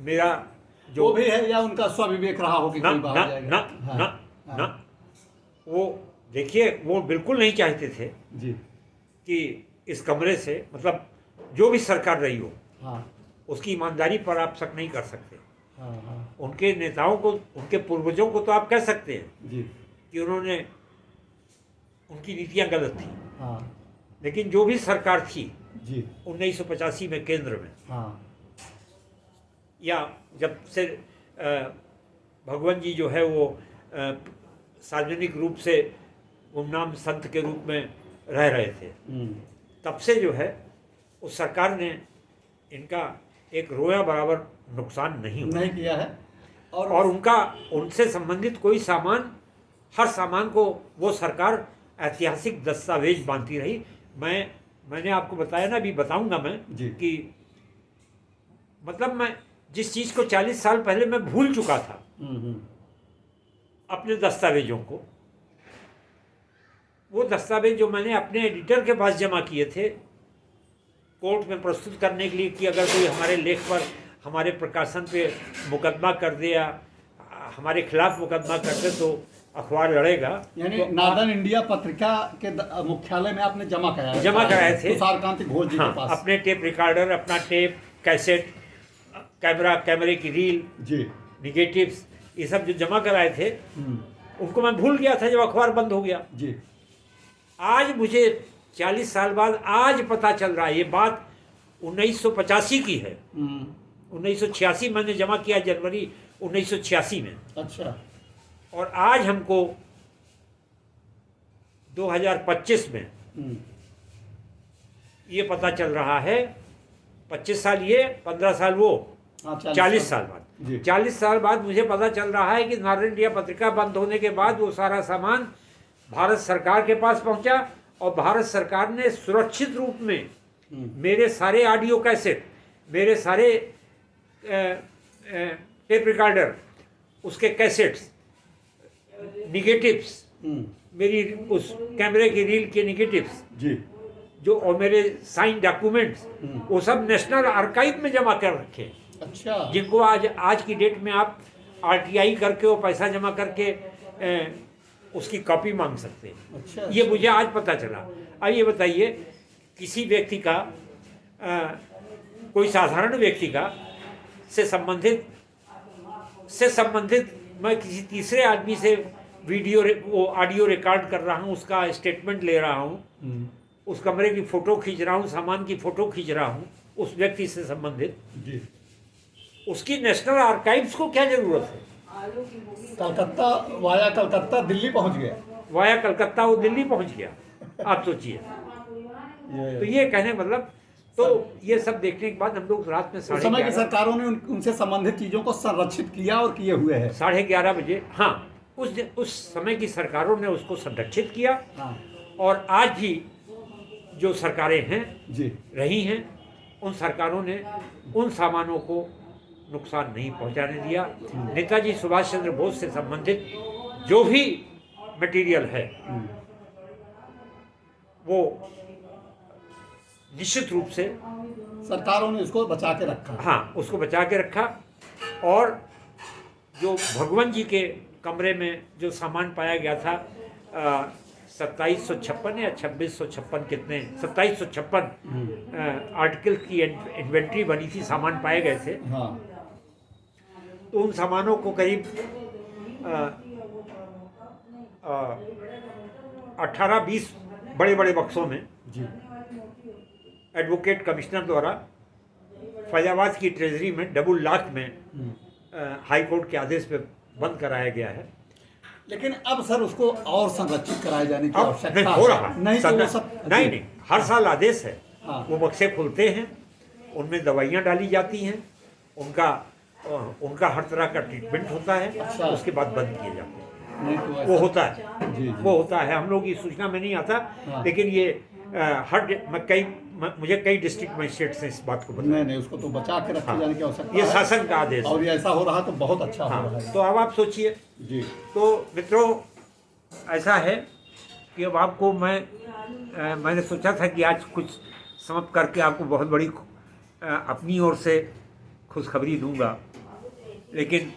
मेरा जो वो भी है या उनका स्वविवेक रहा हो कि कोई बाहर जाएगा? ना वो देखिए, वो बिल्कुल नहीं चाहते थे जी कि इस कमरे से, मतलब जो भी सरकार रही हो, हाँ उसकी ईमानदारी पर आप शक नहीं कर सकते। हाँ उनके नेताओं को, उनके पूर्वजों को तो आप कह सकते हैं जी कि उन्होंने, उनकी नीतियां गलत थी। हाँ लेकिन जो भी सरकार थी जी 1985 में केंद्र में, हाँ या जब से भगवान जी जो है वो सार्वजनिक रूप से गुमनाम संत के रूप में रह रहे थे, तब से जो है उस सरकार ने इनका एक रोया बराबर नुकसान नहीं किया है। और उनका, उनसे संबंधित कोई सामान, हर सामान को वो सरकार ऐतिहासिक दस्तावेज बांधती रही। मैंने आपको बताया ना, अभी बताऊंगा मैं कि मतलब मैं जिस चीज़ को 40 साल पहले मैं भूल चुका था, अपने दस्तावेजों को, वो दस्तावेज जो मैंने अपने एडिटर के पास जमा किए थे कोर्ट में प्रस्तुत करने के लिए कि अगर कोई हमारे लेख पर, हमारे प्रकाशन पे मुकदमा कर दे या हमारे खिलाफ मुकदमा कर दे तो अखबार लड़ेगा। यानी तो नादन इंडिया पत्रिका के मुख्यालय में आपने जमा कराए थे तुषारकांत घोष जी के पास। अपने टेप रिकॉर्डर, अपना टेप कैसेट, कैमरे की रील जी, निगेटिव्स, ये सब जो जमा कराए थे उनको मैं भूल गया था जब अखबार बंद हो गया जी। आज मुझे 40 साल बाद आज पता चल रहा है। ये बात 1985 की है। 1986 मैंने जमा किया, जनवरी 1986 में। अच्छा। और आज हमको 2025 में ये पता चल रहा है, 25 साल ये, 15 साल वो, 40 साल बाद, 40 साल बाद मुझे पता चल रहा है कि नादन इंडिया पत्रिका बंद होने के बाद वो सारा सामान भारत सरकार के पास पहुंचा और भारत सरकार ने सुरक्षित रूप में मेरे सारे ऑडियो कैसेट, मेरे सारे टेप रिकॉर्डर, उसके कैसेट्स, निगेटिव्स, मेरी उस कैमरे की रील के निगेटिव्स जी जो, और मेरे साइन डॉक्यूमेंट्स, वो सब नेशनल आर्काइव में जमा कर रखे हैं, अच्छा। जिनको आज की डेट में आप आरटीआई करके वो पैसा जमा करके उसकी कॉपी मांग सकते हैं। अच्छा, ये मुझे आज पता चला। अब ये बताइए, किसी व्यक्ति का कोई साधारण व्यक्ति का से संबंधित मैं किसी तीसरे आदमी से वो ऑडियो रिकॉर्ड कर रहा हूँ, उसका स्टेटमेंट ले रहा हूँ, उस कमरे की फ़ोटो खींच रहा हूँ, सामान की फ़ोटो खींच रहा हूँ उस व्यक्ति से संबंधित, जी। उसकी नेशनल आर्काइव्स को क्या ज़रूरत है? कलकत्ता, वाया कलकत्ता दिल्ली पहुंच गया। वाया कलकत्ता वो दिल्ली पहुँच गया, आप सोचिए। तो ये कहने मतलब, तो ये सब देखने के बाद हम लोग रात में उस समय की सरकारों ने उनसे संबंधित चीजों को संरक्षित किया और किए हुए हैं। 11:30 बजे, हाँ, उस समय की सरकारों ने उसको संरक्षित किया। हाँ। और आज भी जो सरकारें हैं जी रही हैं, उन सरकारों ने उन सामानों को नुकसान नहीं पहुंचाने दिया। नेताजी सुभाष चंद्र बोस से संबंधित जो भी मटेरियल है वो निश्चित रूप से सरकारों ने उसको बचा के रखा। हाँ, उसको बचा के रखा। और जो भगवान जी के कमरे में जो सामान पाया गया था, 2756 या 2656 कितने, 2756 आर्टिकल की इन्वेंट्री बनी थी, सामान पाए गए थे। हाँ। तो उन सामानों को करीब 18-20 बड़े बड़े बक्सों में जी एडवोकेट कमिश्नर द्वारा फैजाबाद की ट्रेजरी में डबल लॉक में हाई कोर्ट के आदेश पे बंद कराया गया है। लेकिन अब सर उसको और संरक्षित कराए जाने की अब आवश्यकता हो रहा नहीं तो वो सब नहीं, हर साल आदेश है। हाँ। वो बक्से खुलते हैं, उनमें दवाइयाँ डाली जाती हैं, उनका हर तरह का ट्रीटमेंट होता है। अच्छा। उसके बाद बंद किए जाते हैं। नहीं तो वो ऐसा- होता है, जी, जी। वो होता है। हम लोग की सूचना में नहीं आता। हाँ। लेकिन ये मुझे कई डिस्ट्रिक्ट मजिस्ट्रेट से इस बात को बताया। नहीं उसको तो बचा के रखे हाँ। जाने की आवश्यकता ये है। शासन का आदेश है। और ये ऐसा हो रहा तो बहुत अच्छा हो हाँ, रहा है। तो अब आप सोचिए। जी तो मित्रों, ऐसा है कि अब आपको मैंने सोचा था कि आज कुछ समाप्त करके आपको बहुत बड़ी अपनी ओर से खुशखबरी दूंगा, लेकिन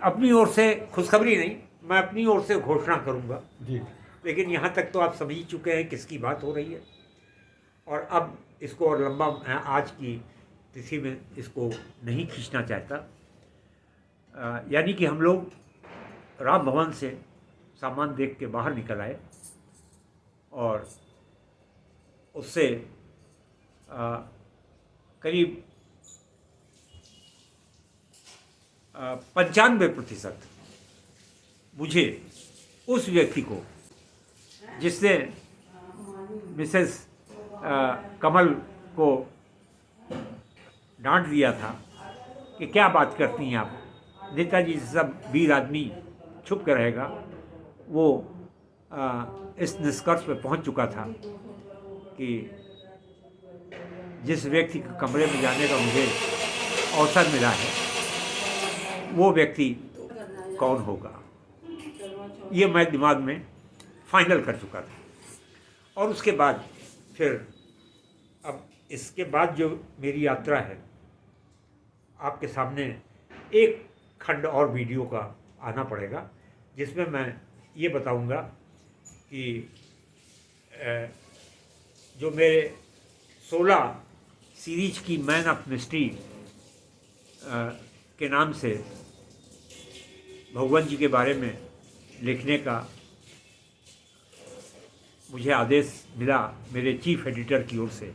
अपनी ओर से खुशखबरी नहीं, मैं अपनी ओर से घोषणा करूंगा। जी लेकिन यहाँ तक तो आप समझ ही चुके हैं किसकी बात हो रही है। और अब इसको और लंबा आज की तिथि में इसको नहीं खींचना चाहता। यानी कि हम लोग राम भवन से सामान देख के बाहर निकल आए और उससे करीब 95% मुझे उस व्यक्ति को जिसने मिसेस कमल को डांट दिया था कि क्या बात करती हैं आप, नेताजी से सब वीर आदमी छुप कर रहेगा, वो इस निष्कर्ष पे पहुंच चुका था कि जिस व्यक्ति के कमरे में जाने का मुझे अवसर मिला है वो व्यक्ति कौन होगा, ये मैं दिमाग में फाइनल कर चुका था। और उसके बाद फिर अब इसके बाद जो मेरी यात्रा है, आपके सामने एक खंड और वीडियो का आना पड़ेगा, जिसमें मैं ये बताऊंगा कि जो मेरे 16 सीरीज की मैन ऑफ मिस्ट्री के नाम से भगवान जी के बारे में लिखने का मुझे आदेश मिला मेरे चीफ एडिटर की ओर से।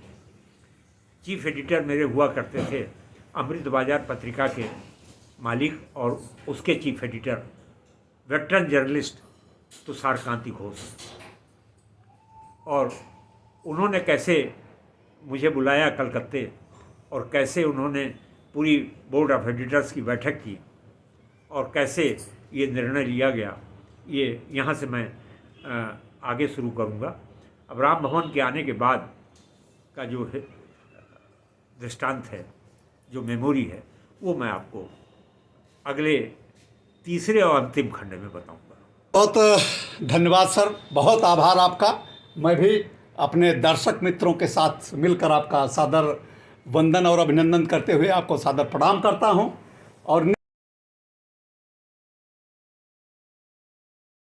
चीफ एडिटर मेरे हुआ करते थे अमृत बाजार पत्रिका के मालिक और उसके chief editor veteran journalist Tushar Kanti Ghosh. और उन्होंने कैसे मुझे बुलाया कलकत्ते और कैसे उन्होंने पूरी बोर्ड ऑफ एडिटर्स की बैठक की और कैसे ये निर्णय लिया गया, ये यहाँ से मैं आगे शुरू करूँगा। अब राम भवन के आने के बाद का जो दृष्टांत है, जो मेमोरी है, वो मैं आपको अगले तीसरे और अंतिम खंड में बताऊंगा। बहुत धन्यवाद सर, बहुत आभार आपका। मैं भी अपने दर्शक मित्रों के साथ मिलकर आपका सादर वंदन और अभिनंदन करते हुए आपको सादर प्रणाम करता हूं और